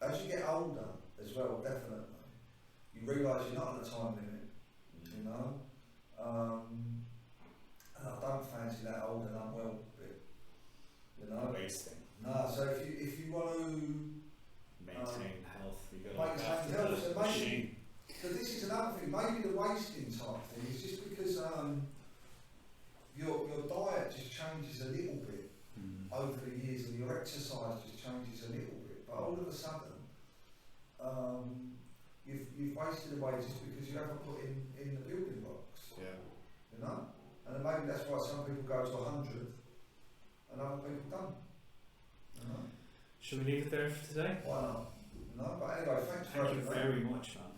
as you get older as well, definitely, you realise you're not on a time limit, you know? And I don't fancy that old and unwell bit, you know? Wasting. No, so if you want to maintain health, you got to look maintain after health, the so machine. so this is another thing, maybe the wasting type thing is just because your diet just changes a little bit over the years and your exercise just changes a little bit, but all of a sudden you've wasted away just because you haven't put in the building blocks. Yeah. You know? And then maybe that's why some people go to 100 and other people don't. You know? Should we leave it there for today? Why not? No, but anyway, thanks Thank you very much, man.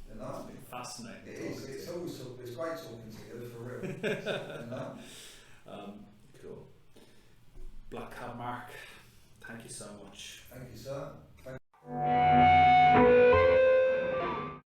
You know? It's been fascinating. It is, it's always it's great talking to you, for real. You know? Cool. Black Hat Mark, thank you so much. Thank you, sir.